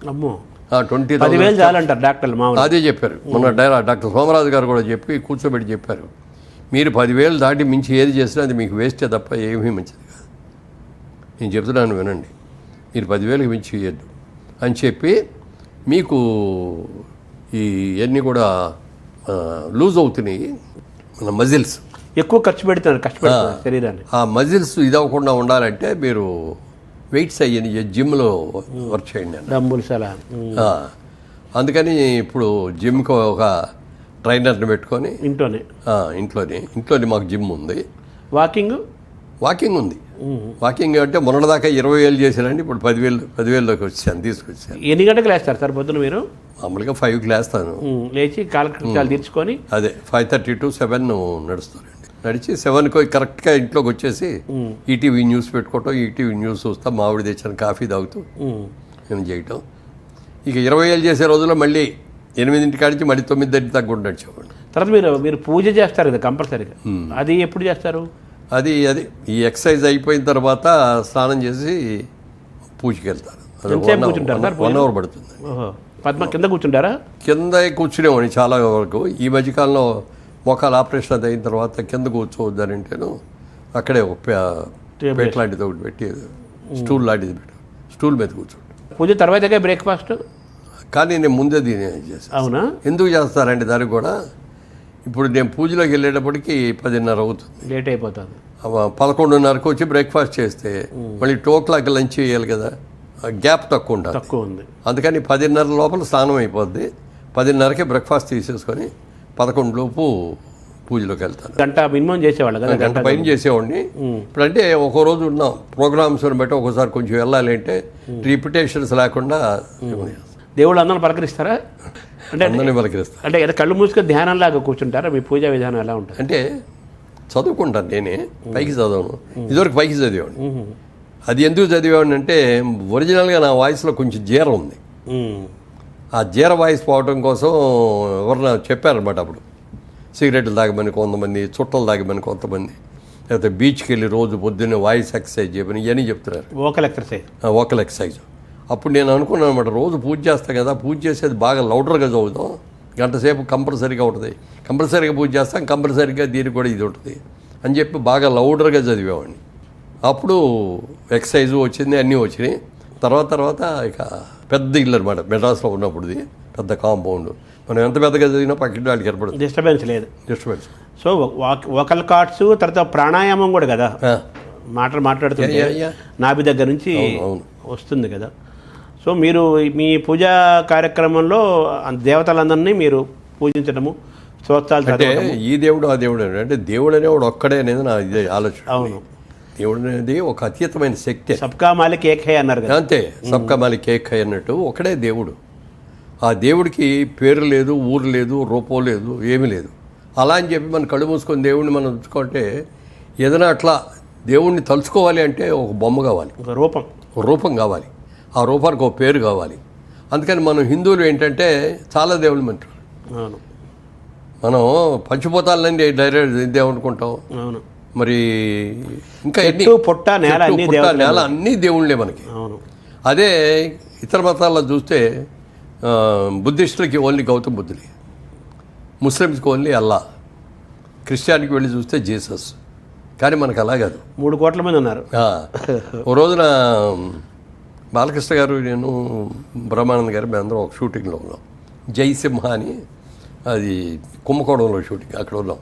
20,000 చాలంటారు డాక్టర్లు. అదే చెప్పారు మొన్న డాక్టర్ సోమరాజు గారు కూడా చెప్పి కూర్చోబెట్టి చెప్పారు, మీరు 10,000 దాటి మించి ఏది చేసినా అది మీకు వేస్టే తప్ప ఏమీ మంచిది కాదు. నేను చెప్తున్నాను వినండి, మీరు 10,000కి మించి చేయొద్దు అని చెప్పి మీకు ఇవన్నీ కూడా లూజ్ అవుతున్నాయి మన మజిల్స్, ఎక్కువ ఖర్చు పెడుతున్నారు శరీరాన్ని. ఆ మజిల్స్ ఇది అవ్వకుండా ఉండాలంటే మీరు వెయిట్స్ అయ్యని జిమ్లో వర్క్ చేయండి అన్న. అందుకని ఇప్పుడు జిమ్కి ఒక ట్రైనర్ని పెట్టుకొని ఇంట్లోనే మాకు జిమ్ ఉంది. వాకింగ్ ఉంది. వాకింగ్ అంటే మొన్నటిదాకా 20,000 చేశానండి, ఇప్పుడు 10,000లోకి తీసుకొచ్చాను. ఎన్ని గంటలకు లేస్తారు సార్ పొద్దున మీరు? మామూలుగా 5కి లేస్తాను, లేచి కాలకృత్యాలు తీర్చుకొని అదే 5:30 to 7 నడుస్తానండి. నడిచి 7కి కరెక్ట్గా ఇంట్లోకి వచ్చేసి ఈటీవీ న్యూస్ పెట్టుకోవటం, ఈటీవీ న్యూస్ చూస్తా, మామిడి తెచ్చిన కాఫీ తాగుతూ నేను చేయటం. ఇక 20,000 చేసే రోజుల్లో మళ్ళీ 8 కాడి మళ్ళీ 9 తగ్గుంటూ నడిచేవాడు. తర్వాత మీరు పూజ చేస్తారు కదా కంపల్సరీగా, అది ఎప్పుడు చేస్తారు? అది ఈ ఎక్సర్సైజ్ అయిపోయిన తర్వాత స్నానం చేసి పూజకి వెళ్తాను. 1 hour పడుతుంది. కింద కూర్చుంటారా? కింద కూర్చునేవాడిని చాలా వరకు. ఈ మధ్యకాలంలో మోకాలు ఆపరేషన్ అది అయిన తర్వాత కింద కూర్చోవద్దని అంటేను అక్కడే ఒక పేట లాంటిది ఒకటి పెట్టి స్టూల్ లాంటిది పెట్టి స్టూల్ మీద కూర్చోండి. పూజ తర్వాతగా బ్రేక్ఫాస్ట్, కానీ నేను ముందే దీని చేస్తాను. అవునా? ఎందుకు చేస్తారండి దానికి కూడా? ఇప్పుడు నేను పూజలోకి వెళ్ళేటప్పటికి 10:30 అవుతుంది, లేట్ అయిపోతుంది. 11:30కు వచ్చి బ్రేక్ఫాస్ట్ చేస్తే మళ్ళీ 2 o'clock లంచ్ చేయాలి కదా, గ్యాప్ తక్కువ ఉంది. అందుకని 10:30 లోపల స్నానం అయిపోద్ది. 10:30కి బ్రేక్ఫాస్ట్ తీసేసుకొని 11 లోపు పూజ పూజలోకి వెళ్తాను. గంట మినిమం చేసేవాళ్ళు కదా, గంట పైన చేసేవాడిని. ఇప్పుడంటే ఒక రోజు ఉన్నాం ప్రోగ్రామ్స్ని బట్టి ఒకసారి కొంచెం వెళ్ళాలి అంటే రిపిటేషన్స్ లేకుండా దేవుళ్ళు అందరిని పలకరిస్తారా? అంటే అందరినీ పలకరిస్తాను. అంటే ఏదో కళ్ళు మూసుకొని ధ్యానంలాగా కూర్చుంటారా? మీ పూజా విధానం ఎలా ఉంటుంది? అంటే చదువుకుంటాను నేనే, పైకి చదవను. ఇదివరకు పైకి చదివాడిని. అది ఎందుకు చదివాడిని అంటే ఒరిజినల్గా నా వాయిస్లో కొంచెం జీర ఉంది. ఆ జీర వాయిస్ పోవడం కోసం ఎవరన్నా చెప్పారనమాట. అప్పుడు సిగరెట్లు తాగమని కొంతమంది, చుట్టలు తాగమని కొంతమంది, లేకపోతే బీచ్కి వెళ్ళి రోజు పొద్దున్నే వాయిస్ ఎక్సర్సైజ్ చేయమని ఇవన్నీ చెప్తున్నారు. Vocal exercise. Vocal exercise. అప్పుడు నేను అనుకున్నాను అనమాట, రోజు పూజ చేస్తాను కదా, పూజ చేసేది బాగా లౌడర్గా చదువుతాం, గంట సేపు కంపల్సరీగా ఉంటుంది, కంపల్సరీగా పూజ చేస్తాం, కంపల్సరీగా దీనికి కూడా ఇది ఉంటుంది అని చెప్పి బాగా లౌడర్గా చదివేవాడిని. అప్పుడు ఎక్సర్సైజు వచ్చింది, అన్నీ వచ్చినాయి. తర్వాత ఇక పెద్ద ఇల్లు అనమాట మెడ్రాస్లో ఉన్నప్పుడుది, పెద్ద కాంపౌండ్. మనం ఎంత పెద్దగా చదివినా పక్కన వాళ్ళకి ఏర్పడుతుంది, డిస్టర్బెన్స్ లేదు. డిస్టర్బెన్స్. సో వోకల్ కార్డ్స్, తర్వాత ప్రాణాయామం కూడా కదా, మాట్లాడుతుంటే నాభి దగ్గర నుంచి వస్తుంది కదా. సో మీరు మీ పూజా కార్యక్రమంలో దేవతలందరినీ మీరు పూజించడము, స్తోత్రాలు అంటే చదవడము. ఈ దేవుడు ఆ దేవుడు అంటే దేవుడు అనేవాడు ఒక్కడే అనేది నా ఇదే ఆలోచన. అవును, దేవుడు అనేది ఒక అతీతమైన శక్తి. సబ్కా మాలిక్ ఏక్ హై అన్నారు కదా. అంతే, సబ్కా మాలిక్ ఏక్ హై అన్నట్టు ఒకడే దేవుడు. ఆ దేవుడికి పేరు లేదు, ఊరు లేదు, రూపం లేదు, ఏమీ లేదు. అలా అని చెప్పి మనం కళ్ళు మూసుకొని దేవుడిని మనం ఉంచుకుంటే ఏదైనా అట్లా దేవుడిని తలుచుకోవాలి అంటే ఒక బొమ్మ కావాలి, ఒక రూపం కావాలి. ఆ రూపానికి ఒక పేరు కావాలి. అందుకని మనం హిందువులు ఏంటంటే చాలా దేవుళ్ళు మంటారు. అవును, మనం పంచిపోతాలని డైరెక్ట్ ఇదేమనుకుంటాం. అవును, మరి ఇంకా పొట్ట నేల అన్నీ దేవుళ్ళే మనకి. అవును. అదే ఇతర మతాల్లో చూస్తే బుద్ధిస్టులకి ఓన్లీ గౌతమ్ బుద్ధులే, ముస్లిమ్స్కి ఓన్లీ అల్లా, క్రిస్టియానికి వెళ్ళి చూస్తే జీసస్. కానీ మనకు అలా కాదు, 3 కోట్ల మంది ఉన్నారు. ఓ రోజున బాలకృష్ణ గారు, నేను, బ్రహ్మానంద గారు మేమందరం ఒక షూటింగ్లో ఉన్నాం. జయసింహ అని, అది కుంభకోణంలో షూటింగ్, అక్కడ ఉన్నాం.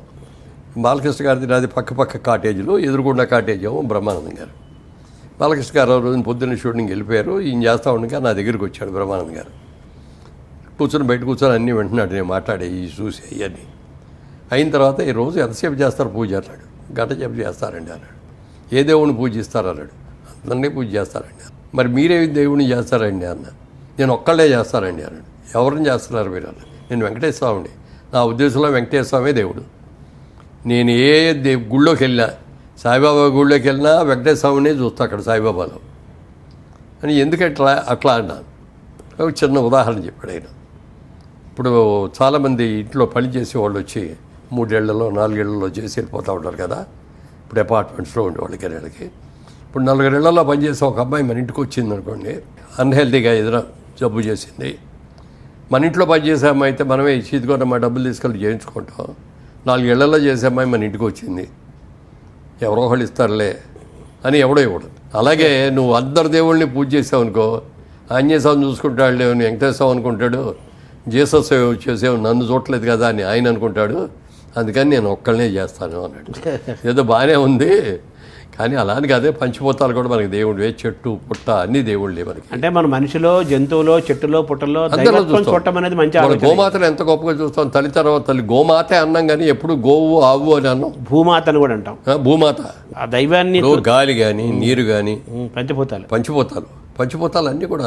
బాలకృష్ణ గారిది నాది పక్క కాటేజీలో, ఎదురుగుండా కాటేజ్ ఏమో బ్రహ్మానందం గారు. బాలకృష్ణ గారు ఆ రోజున పొద్దున్న షూటింగ్ వెళ్ళిపోయారు. ఈయన చేస్తూ ఉండగా నా దగ్గరికి వచ్చాడు బ్రహ్మానందం గారు. బయట కూర్చొని అన్నీ వింటున్నాడు, నేను మాట్లాడే ఈ చూసి అవన్నీ అయిన తర్వాత, ఈ రోజు ఎంతసేపు చేస్తారు పూజ అన్నాడు. గంట సేపు చేస్తారండి అన్నాడు. ఏ దేవుడిని పూజిస్తారు అన్నాడు. అందరినీ పూజ చేస్తారండి. మరి మీరే దేవుడిని చేస్తారండి అన్న. నేను ఒక్కళ్ళే చేస్తానండి అన్నాడు. ఎవరిని చేస్తున్నారు మీరు అన్న. నేను వెంకటేశ్వర స్వామిని. నా ఉద్దేశంలో వెంకటేశ్వర స్వామి దేవుడు. నేను ఏ గుళ్ళోకి వెళ్ళినా, సాయిబాబా గుళ్ళోకి వెళ్ళినా వెంకటేశ్వర స్వామిని చూస్తా అక్కడ సాయిబాబాలో అని. ఎందుకంటే అట్లా అన్నాను. ఒక చిన్న ఉదాహరణ చెప్పాడు ఆయన. ఇప్పుడు చాలామంది ఇంట్లో పని చేసేవాళ్ళు వచ్చి 3 ఏళ్లలో 4 ఏళ్లలో చేసి వెళ్ళిపోతూ ఉంటారు కదా. ఇప్పుడు అపార్ట్మెంట్స్లో ఉండేవాళ్ళకి నెలకి. ఇప్పుడు 4 ఏళ్లలో పనిచేసే ఒక అమ్మాయి మన ఇంటికి వచ్చింది అనుకోండి, అన్హెల్తీగా ఏదైనా జబ్బు చేసింది. మన ఇంట్లో పనిచేసే అమ్మాయి అయితే మనమే ఇదిగోన మా డబ్బులు తీసుకెళ్ళి చేయించుకుంటాం. 4 ఏళ్లలో చేసే అమ్మాయి మన ఇంటికి వచ్చింది, ఎవరో ఒకళ్ళు ఇస్తారులే అని ఎవడో ఇవ్వడు. అలాగే నువ్వు అందరు దేవుళ్ళని పూజ చేసావు అనుకో, ఆంజనేయ స్వామిని చూసుకుంటాడు, వెంకటేశ్వర స్వామి అనుకుంటాడు, జీసస్ చేసేవు నన్ను చూడలేదు కదా అని ఆయన అనుకుంటాడు. అందుకని నేను ఒక్కళ్ళనే చేస్తాను అన్నాడు. ఏదో బాగానే ఉంది, కానీ అలా అని కాదే, పంచిపోతాలు కూడా మనకి దేవుడు, చెట్టు పుట్ట అన్ని దేవుళ్ళే మనకి. అంటే మన మనిషిలో, జంతువులో, చెట్టులో, పుట్టలో చూడటం అనేది మంచి ఆలోచన. గోమాతను ఎంత గొప్పగా చూస్తాం. తల్లి తర్వాత తల్లి గోమాతే అన్నాం, కానీ ఎప్పుడు గోవు ఆవు అని అన్నాం. భూమాతను కూడా అంటాం. భూమాత, ఆ దైవాన్ని, గాలి కానీ నీరు కానీ, పంచిపోతాలు అన్నీ కూడా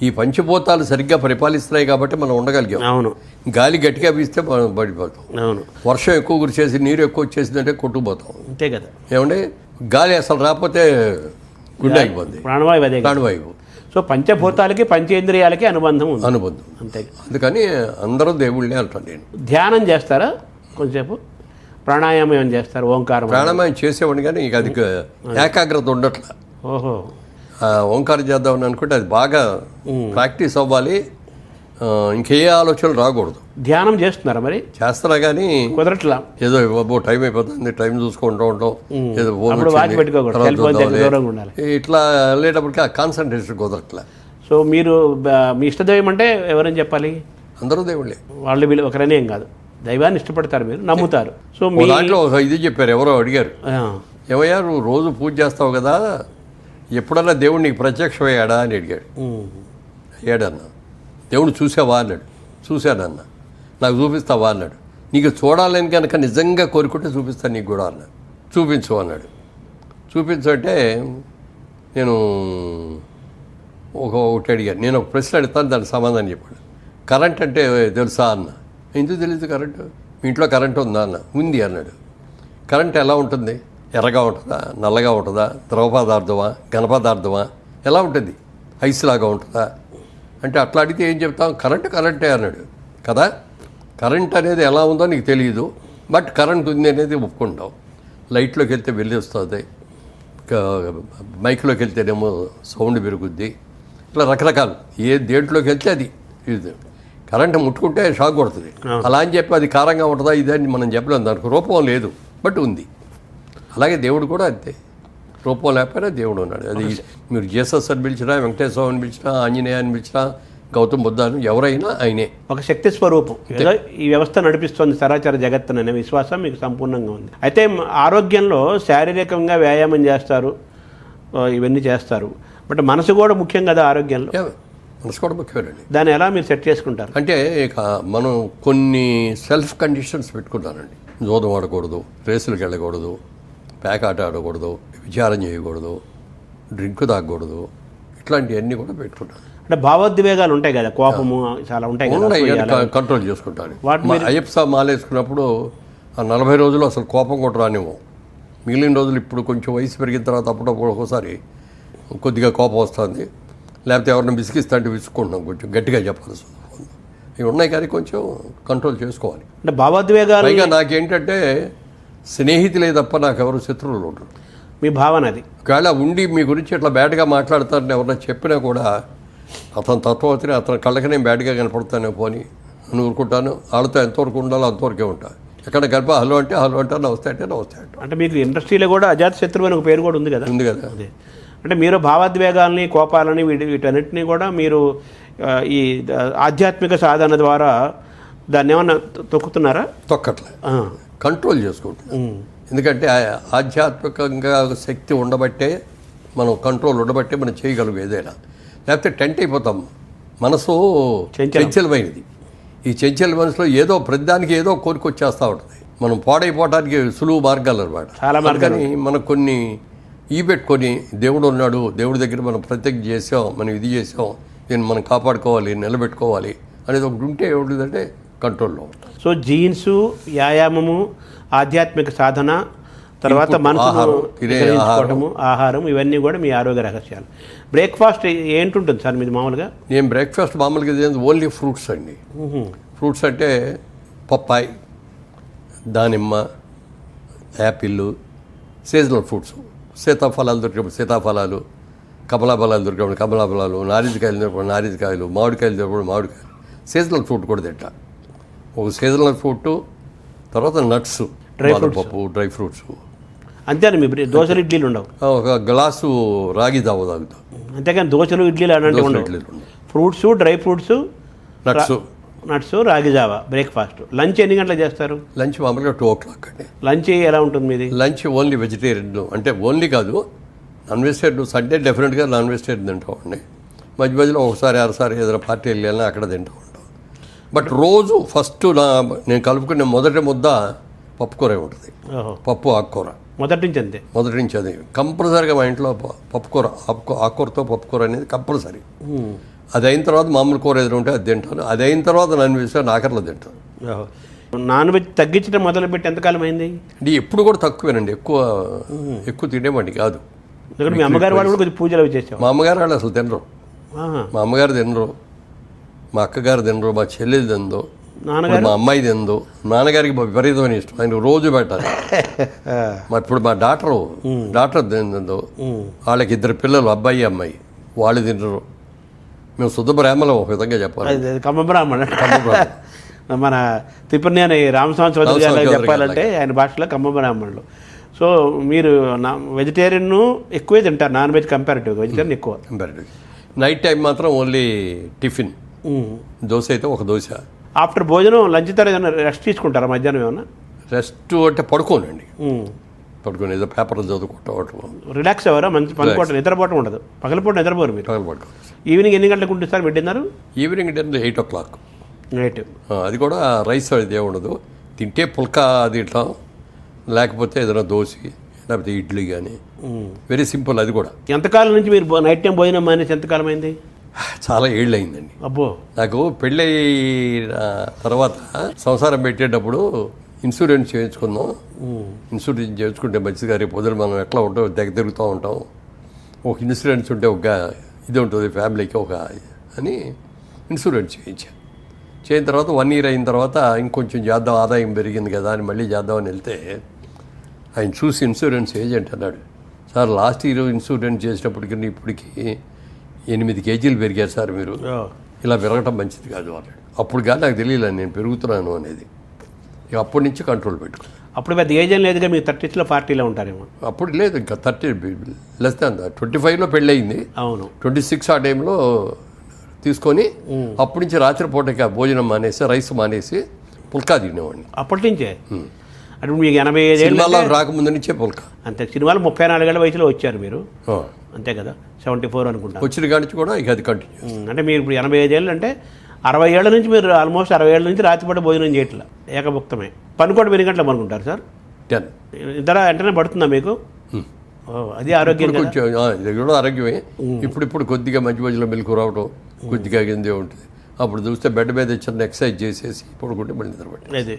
ఈ పంచిపోతాలు సరిగ్గా పరిపాలిస్తున్నాయి కాబట్టి మనం ఉండగలిగాం. అవును. గాలి గట్టిగా వీస్తే మనం పడిపోతాం. అవును. వర్షం ఎక్కువ కురిచేసి నీరు ఎక్కువ వచ్చేసిందంటే కొట్టుకుపోతాం. అంతే కదా. ఏమంటే గాలి అసలు రాకపోతే గుండె అయిపోద్ది, ప్రాణవాయువు. సో పంచభూతాలకి పంచేంద్రియాలకి అనుబంధం ఉంది. అంతే. అందుకని అందరూ దేవుళ్ళే అంటాను నేను. ధ్యానం చేస్తారా కొంచెంసేపు? ప్రాణాయామం ఏమైనా చేస్తారు? ఓంకారం ప్రాణాయామం చేసేవాడిని, కానీ ఇక అది ఏకాగ్రత ఉండట్లా. ఓహో. ఓంకారం చేద్దామని అనుకుంటే అది బాగా ప్రాక్టీస్ అవ్వాలి, ఇంకే ఆలోచనలు రాకూడదు. ధ్యానం చేస్తున్నారా మరి? చేస్తారా, కానీ కుదరట్లా. ఏదో టైం అయిపోతుంది, టైం చూసుకుంటూ ఉంటాం, ఏదో ఇట్లా వెళ్ళేటప్పటికి ఆ కాన్సన్ట్రేషన్ కుదరట్లా. సో మీరు మీ ఇష్టదైవం అంటే ఎవరని చెప్పాలి? అందరూ దేవుళ్ళే. వాళ్ళు వీళ్ళు ఒకరనే ఏం కాదు, దైవాన్ని ఇష్టపడతారు, మీరు నమ్ముతారు. సో మీ దాంట్లో ఇది చెప్పారు, ఎవరో అడిగారు, ఏమయ్యా నువ్వు రోజు పూజ చేస్తావు కదా, ఎప్పుడన్నా దేవుడు నీకు ప్రత్యక్షమయ్యాడా అని అడిగాడు. అయ్యాడన్నా. దేవుడు చూసావా అన్నాడు. చూశానన్నా. నాకు చూపిస్తావా అన్నాడు. నీకు చూడాలని కనుక నిజంగా కోరుకుంటే చూపిస్తాను నీకు కూడా అన్నాడు. చూపించు అన్నాడు. చూపించు అంటే నేను ఒకటి అడిగాను. నేను ఒక ప్రశ్న అడుగుతాను, దానికి సమాధానం చెప్పాడు. కరెంట్ అంటే తెలుసా అన్న. ఎందుకు తెలియదు కరెంటు? మీ ఇంట్లో కరెంట్ ఉందా అన్న. ఉంది అన్నాడు. కరెంట్ ఎలా ఉంటుంది? ఎర్రగా ఉంటుందా, నల్లగా ఉంటుందా, ద్రవ పదార్థమా, ఘన పదార్థమా, ఎలా ఉంటుంది? ఐస్ లాగా ఉంటుందా అంటే అట్లా అడిగితే ఏం చెప్తాం? కరెంటే అన్నాడు కదా. కరెంట్ అనేది ఎలా ఉందో నీకు తెలియదు, బట్ కరెంట్ ఉంది అనేది ఒప్పుకుంటాం. లైట్లోకి వెళ్తే వెళ్ళి వస్తుంది, మైక్లోకి వెళ్తేనేమో సౌండ్ పెరుగుద్ది, ఇట్లా రకరకాలు. దేంట్లోకి వెళ్తే అది ఇది కరెంట్ ముట్టుకుంటే షాక్ కొడుతుంది. అలా అని చెప్పి అది కారంగా ఉంటుందా ఇదని మనం చెప్పలేము. దానికి రూపం లేదు, బట్ ఉంది. అలాగే దేవుడు కూడా అంతే, రూపం లేకపోయినా దేవుడు ఉన్నాడు. అది మీరు జీసస్ అని పిలిచినా, వెంకటేశ్వర అని పిలిచినా, ఆంజనేయ అని పిలిచినా, గౌతమ్ బుద్ధాను ఎవరైనా ఆయనే ఒక శక్తి స్వరూపం. ఏదో ఈ వ్యవస్థ నడిపిస్తుంది సరాచర జగత్తుననే విశ్వాసం మీకు సంపూర్ణంగా ఉంది. అయితే ఆరోగ్యంలో శారీరకంగా వ్యాయామం చేస్తారు, ఇవన్నీ చేస్తారు, బట్ మనసు కూడా ముఖ్యం కదా ఆరోగ్యంలో. మనసు కూడా ముఖ్యమేనండి. దాన్ని ఎలా మీరు సెట్ చేసుకుంటారు? అంటే ఇక మనం కొన్ని సెల్ఫ్ కండిషన్స్ పెట్టుకుంటానండి. జోదం ఆడకూడదు, రేసులకు వెళ్ళకూడదు, పేకాట ఆడకూడదు, విచారం చేయకూడదు, డ్రింక్ తాగకూడదు, ఇట్లాంటివన్నీ కూడా పెట్టుకుంటాను. అంటే భావోద్వేగాలు ఉంటాయి కదా, కోపము చాలా ఉంటాయి కదా, కంట్రోల్ చేసుకుంటాను. అయ్యప్ప మాలేసుకున్నప్పుడు ఆ 40 రోజులు అసలు కోపం కూడా రానివ్వం. మిగిలిన రోజులు ఇప్పుడు కొంచెం వయసు పెరిగిన తర్వాత అప్పుడప్పుడు ఒక్కోసారి కొద్దిగా కోపం వస్తుంది, లేకపోతే ఎవరిని విసిగిస్తా అంటే విసుక్కుంటున్నాం, కొంచెం గట్టిగా చెప్పాల్సి వస్తుంది. ఇవి ఉన్నాయి కానీ కొంచెం కంట్రోల్ చేసుకోవాలి. అంటే భావోద్వేగాలు పైగా నాకేంటంటే స్నేహితులే తప్ప నాకెవరు శత్రువులు ఉంటారు. మీ భావన అది. ఒకవేళ ఉండి మీ గురించి ఇట్లా బ్యాడ్గా మాట్లాడతారని ఎవరైనా చెప్పినా కూడా అతను తత్వవతిని అతని కళ్ళకి నేను బ్యాడ్గా కనపడతానే పోని అని ఊరుకుంటాను. వాళ్ళతో ఎంతవరకు ఉండాలో అంతవరకే ఉంటాను. ఎక్కడ కలిపి హలో అంటే హలో అంటారు, నమస్తే అంటే నమస్తే అంటారు. అంటే మీకు ఇండస్ట్రీలో కూడా అజాత శత్రువు అని ఒక పేరు కూడా ఉంది కదా. ఉంది కదా. అదే అంటే మీరు భావోద్వేగాల్ని, కోపాలని, వీటన్నిటిని కూడా మీరు ఈ ఆధ్యాత్మిక సాధన ద్వారా దాన్ని ఏమన్నా తొక్కుతున్నారా? తొక్కట్లే, కంట్రోల్ చేసుకుంటున్నాం. ఎందుకంటే ఆధ్యాత్మికంగా శక్తి ఉండబట్టే, మనం కంట్రోల్ ఉండబట్టే మనం చేయగలం ఏదైనా. లేకపోతే టెంట్ అయిపోతాం. మనసు చంచలమైనది. ఈ చంచల మనసులో ఏదో ప్రతిదానికి ఏదో కోరిక వచ్చేస్తూ ఉంటుంది. మనం పాడైపోవడానికి సులువు మార్గాలు అనమాట. చాలా మార్గాలు. మనకు కొన్ని పెట్టుకొని దేవుడు ఉన్నాడు, దేవుడి దగ్గర మనం ప్రత్యక్ష చేసాం, మనం ఇది చేసాం, దీన్ని మనం కాపాడుకోవాలి, నిలబెట్టుకోవాలి అనేది ఒకటి ఉంటే ఏమిటంటే కంట్రోల్లో ఉంటుంది. సో జీన్సు, వ్యాయామము, ఆధ్యాత్మిక సాధన, తర్వాత మనసును గ్రహించుకోవటము, ఆహారం, ఇవన్నీ కూడా మీ ఆరోగ్య రహస్యాలు. బ్రేక్ఫాస్ట్ ఏంటుంటుంది సార్ మీది మామూలుగా? నేను బ్రేక్ఫాస్ట్ మామూలుగా ఓన్లీ ఫ్రూట్స్ అండి. ఫ్రూట్స్ అంటే పప్పాయి, దానిమ్మ, యాపిల్, సీజనల్ ఫ్రూట్స్. సీతాఫలాలు దొరికినప్పుడు సీతాఫలాలు, కమలాఫలాలు దొరికినప్పుడు కమలాఫలాలు, నారింజకాయలు దొరికినప్పుడు నారింజకాయలు, మామిడికాయలు దొరికినప్పుడు మామిడికాయలు. సీజనల్ ఫ్రూట్ కూడా తింటా. ఒక సీజనల్ ఫ్రూట్, తర్వాత నట్స్, పప్పు, డ్రై ఫ్రూట్స్. అంతేనా? మీ దోశలు, ఇడ్లీలు ఉండవు? ఒక గ్లాసు రాగి జావ తాగుతాం. అంతేకాని దోశలు, ఇడ్లీలు అలాంటివి ఉండవు. ఫ్రూట్స్, డ్రై ఫ్రూట్స్, నట్స్, రాగి జావా బ్రేక్ఫాస్ట్. లంచ్ ఎన్ని గంటలకు చేస్తారు? లంచ్ మామూలుగా 2 o'clock అండి. లంచ్ ఎలా ఉంటుంది మీది? Lunch only vegetarian. అంటే ఓన్లీ కాదు, నాన్ వెజిటేరియన్. సండే డెఫినెట్గా నాన్ వెజిటేరియన్ తింటామండి. మధ్య మధ్యలో ఒకసారి అరసారి ఏదైనా పార్టీ వెళ్ళాలని అక్కడ తింటూ ఉంటాం. బట్ రోజు ఫస్ట్ నేను కలుపుకునే మొదటి ముద్ద పప్పుకూర ఉంటుంది. పప్పు, ఆకుకూర మొదటి నుంచి అంతే. మొదటి నుంచి అది కంపల్సరీగా మా ఇంట్లో పప్పుకూర, ఆకుకూరతో పప్పుకూర అనేది కంపల్సరీ. అది అయిన తర్వాత మామూలు కూర ఏదైనా ఉంటే అది తింటాను. అది అయిన తర్వాత నాన్ వెజ్ నాకర్లో తింటాను. నాన్ వెజ్ తగ్గించడం మొదలుపెట్టి ఎంతకాలం అయింది? అంటే ఎప్పుడు కూడా తక్కువేనండి, ఎక్కువ తినేవాడిని కాదు. ఎందుకంటే మీ అమ్మగారు వాళ్ళు కూడా కొంచెం పూజలు అవి చేసేవారు. మా అమ్మగారు వాళ్ళు అసలు తినరు. మా అమ్మగారు తినరు, మా అక్కగారు తినరు, మా చెల్లెలు తినదు, మా అమ్మాయి తినదు. నాన్నగారికి విపరీతమైన ఇష్టం, ఆయన రోజు పెట్టాలి. ఇప్పుడు మా డాక్టర్ తినదు. వాళ్ళకి 2 పిల్లలు, అబ్బాయి అమ్మాయి, వాళ్ళు తినరు. మేము శుద్ధ బ్రాహ్మణం ఒక విధంగా చెప్పాలి. కమ్మ బ్రాహ్మణ. మన తిప్పనేని రామస్వామి చౌదరి గారు చెప్పాలంటే ఆయన భాషలో కమ్మ బ్రాహ్మణులు. సో మీరు వెజిటేరియన్ ఎక్కువే తింటారు, నాన్ వెజ్ కంపారిటివ్గా వెజిటేరియన్ ఎక్కువ. కంపారిటివ్. నైట్ టైం మాత్రం ఓన్లీ టిఫిన్. దోశ అయితే ఒక దోశ. ఆఫ్టర్ భోజనం లంచ్ తర్వాత ఏదైనా రెస్ట్ తీసుకుంటారా మధ్యాహ్నం? ఏమన్నా రెస్ట్ అంటే పడుకోనండి. పడుకొని ఏదో పేపర్లు చదువుకోవటం, రిలాక్స్ అవ్వరా? మంచి పనుకోవటం, నిద్రపోవటం ఉండదు. పగలపూట నిద్రపోరు మీరు? పగలపడుకో. ఈవినింగ్ ఎన్ని గంటలకు ఉంటుంది సార్ మీరు dinner? Evening dinner 8 o'clock. Night. అది కూడా రైస్ అది ఉండదు. తింటే పుల్కా తింటాం, లేకపోతే ఏదైనా దోశ లేకపోతే ఇడ్లీ కానీ. వెరీ సింపుల్ అది కూడా. ఎంతకాలం నుంచి మీరు నైట్ టైం భోజనం మానేసి ఎంతకాలం అయింది? చాలా ఏళ్ళు అయిందండి. అబ్బో. నాకు పెళ్ళి తర్వాత సంసారం పెట్టేటప్పుడు ఇన్సూరెన్స్ చేయించుకుందాం, ఇన్సూరెన్స్ చేయించుకుంటే మంచిగా రేపు పొద్దున మనం ఎట్లా ఉంటాం దగ్గర తిరుగుతూ ఉంటాం, ఒక ఇన్సూరెన్స్ ఉంటే ఒక ఇది ఉంటుంది ఫ్యామిలీకి ఒక అని ఇన్సూరెన్స్ చేయించాను. చేయిన తర్వాత 1 year అయిన తర్వాత ఇంకొంచెం చేద్దాం, ఆదాయం పెరిగింది కదా అని మళ్ళీ చేద్దామని వెళ్తే ఆయన చూసి ఇన్సూరెన్స్ ఏజెంట్ అన్నాడు, సార్ లాస్ట్ ఇయర్ ఇన్సూరెన్స్ చేసినప్పటికీ ఇప్పటికి 8 kgs పెరిగారు సార్, మీరు ఇలా పెరగటం మంచిది కాదు అన్నాడు. అప్పుడు కానీ నాకు తెలియలేదు నేను పెరుగుతున్నాను అనేది. ఇక అప్పటి నుంచి కంట్రోల్ పెట్టుకున్నాను. అప్పుడు పెద్ద ఏజ్ ఏం లేదుగా, మీరు 30sలో 40లో ఉంటారేమో. అప్పుడు లేదు, ఇంకా 30 లెస్ దాన్ 25లో పెళ్ళి అయింది. అవును. 26 ఆ టైంలో తీసుకొని అప్పటి నుంచి రాత్రిపూట భోజనం మానేసి రైస్ మానేసి పుల్కా తినేవాడిని. అప్పటి నుంచే అంటే మీకు 85 ఏళ్ళు సినిమాలో రాకముందు నుంచే పుల్కా. అంతే. సినిమాలు 34 ఏళ్ల వయసులో వచ్చారు మీరు, అంతే కదా? 74 అనుకుంటా. వచ్చిన కాడి నుంచి కూడా ఇక అది కంటిన్యూ. అంటే మీరు ఇప్పుడు 85 ఏళ్ళు అంటే 60 ఏళ్ళ నుంచి మీరు ఆల్మోస్ట్ 60 ఏళ్ళ నుంచి రాత్రిపూట భోజనం చేయట్లా, ఏకభుక్తమే. పనుకోవడం 8 గంటలు పనుకుంటారు సార్? 10 ఇద్దర వెంటనే పడుతుందా మీకు? అది ఆరోగ్యం కొంచెం ఇది కూడా ఆరోగ్యమే. ఇప్పుడు కొద్దిగా మధ్య మధ్యలో మెలకు రావడం కొద్దిగా కిందే ఉంటుంది. అప్పుడు చూస్తే బెడ్ మీద చిన్న ఎక్సర్సైజ్ చేసేసి పడుకుంటే మళ్ళీ నిద్రపట్టి. అదే.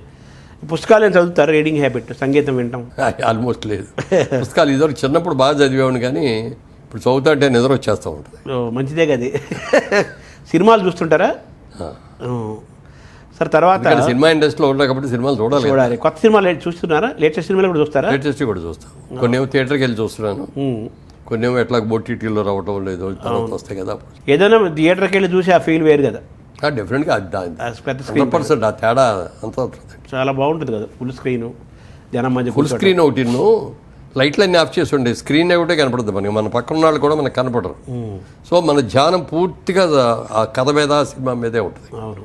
పుస్తకాలు ఏం చదువుతారు? రీడింగ్ హ్యాబిట్, సంగీతం వింటాం? ఆల్మోస్ట్ లేదు. పుస్తకాలు ఇదివరకు చిన్నప్పుడు బాగా చదివేవాడిని, కానీ ఇప్పుడు చదువుతా అంటే నిద్ర వచ్చేస్తూ ఉంటుంది. మంచిదే కదా. సినిమాలు చూస్తుంటారా సార్? తర్వాత సినిమా ఇండస్ట్రీలో ఉన్నా కాబట్టి సినిమాలు చూడాలి. కొత్త సినిమాలు చూస్తున్నారా? లేటెస్ట్ సినిమాలు కూడా చూస్తారా? లేటెస్ట్ కూడా చూస్తాను. కొన్ని ఏమో థియేటర్కి వెళ్ళి చూస్తున్నాను, కొన్ని ఏమో ఎట్లా ఓటీటీలో రావటం లేదు, తర్వాత వస్తాయి కదా. ఏదైనా థియేటర్కి వెళ్ళి చూసి ఆ ఫీల్ వేరు కదా. డెఫినెట్గా 100% ఆ తేడా అంతా ఉంటుంది. చాలా బాగుంటుంది కదా. ఫుల్ స్క్రీన్, జనం మధ్య ఫుల్ స్క్రీన్ ఒకటి, లైట్లన్నీ ఆఫ్ చేసి ఉండే స్క్రీన్ ఒకటే కనపడుతుంది మనకి, మన పక్కన వాళ్ళు కూడా మనకు కనపడరు. సో మన ధ్యానం పూర్తిగా ఆ కథ మీద సినిమా మీదే ఉంటుంది. అవును.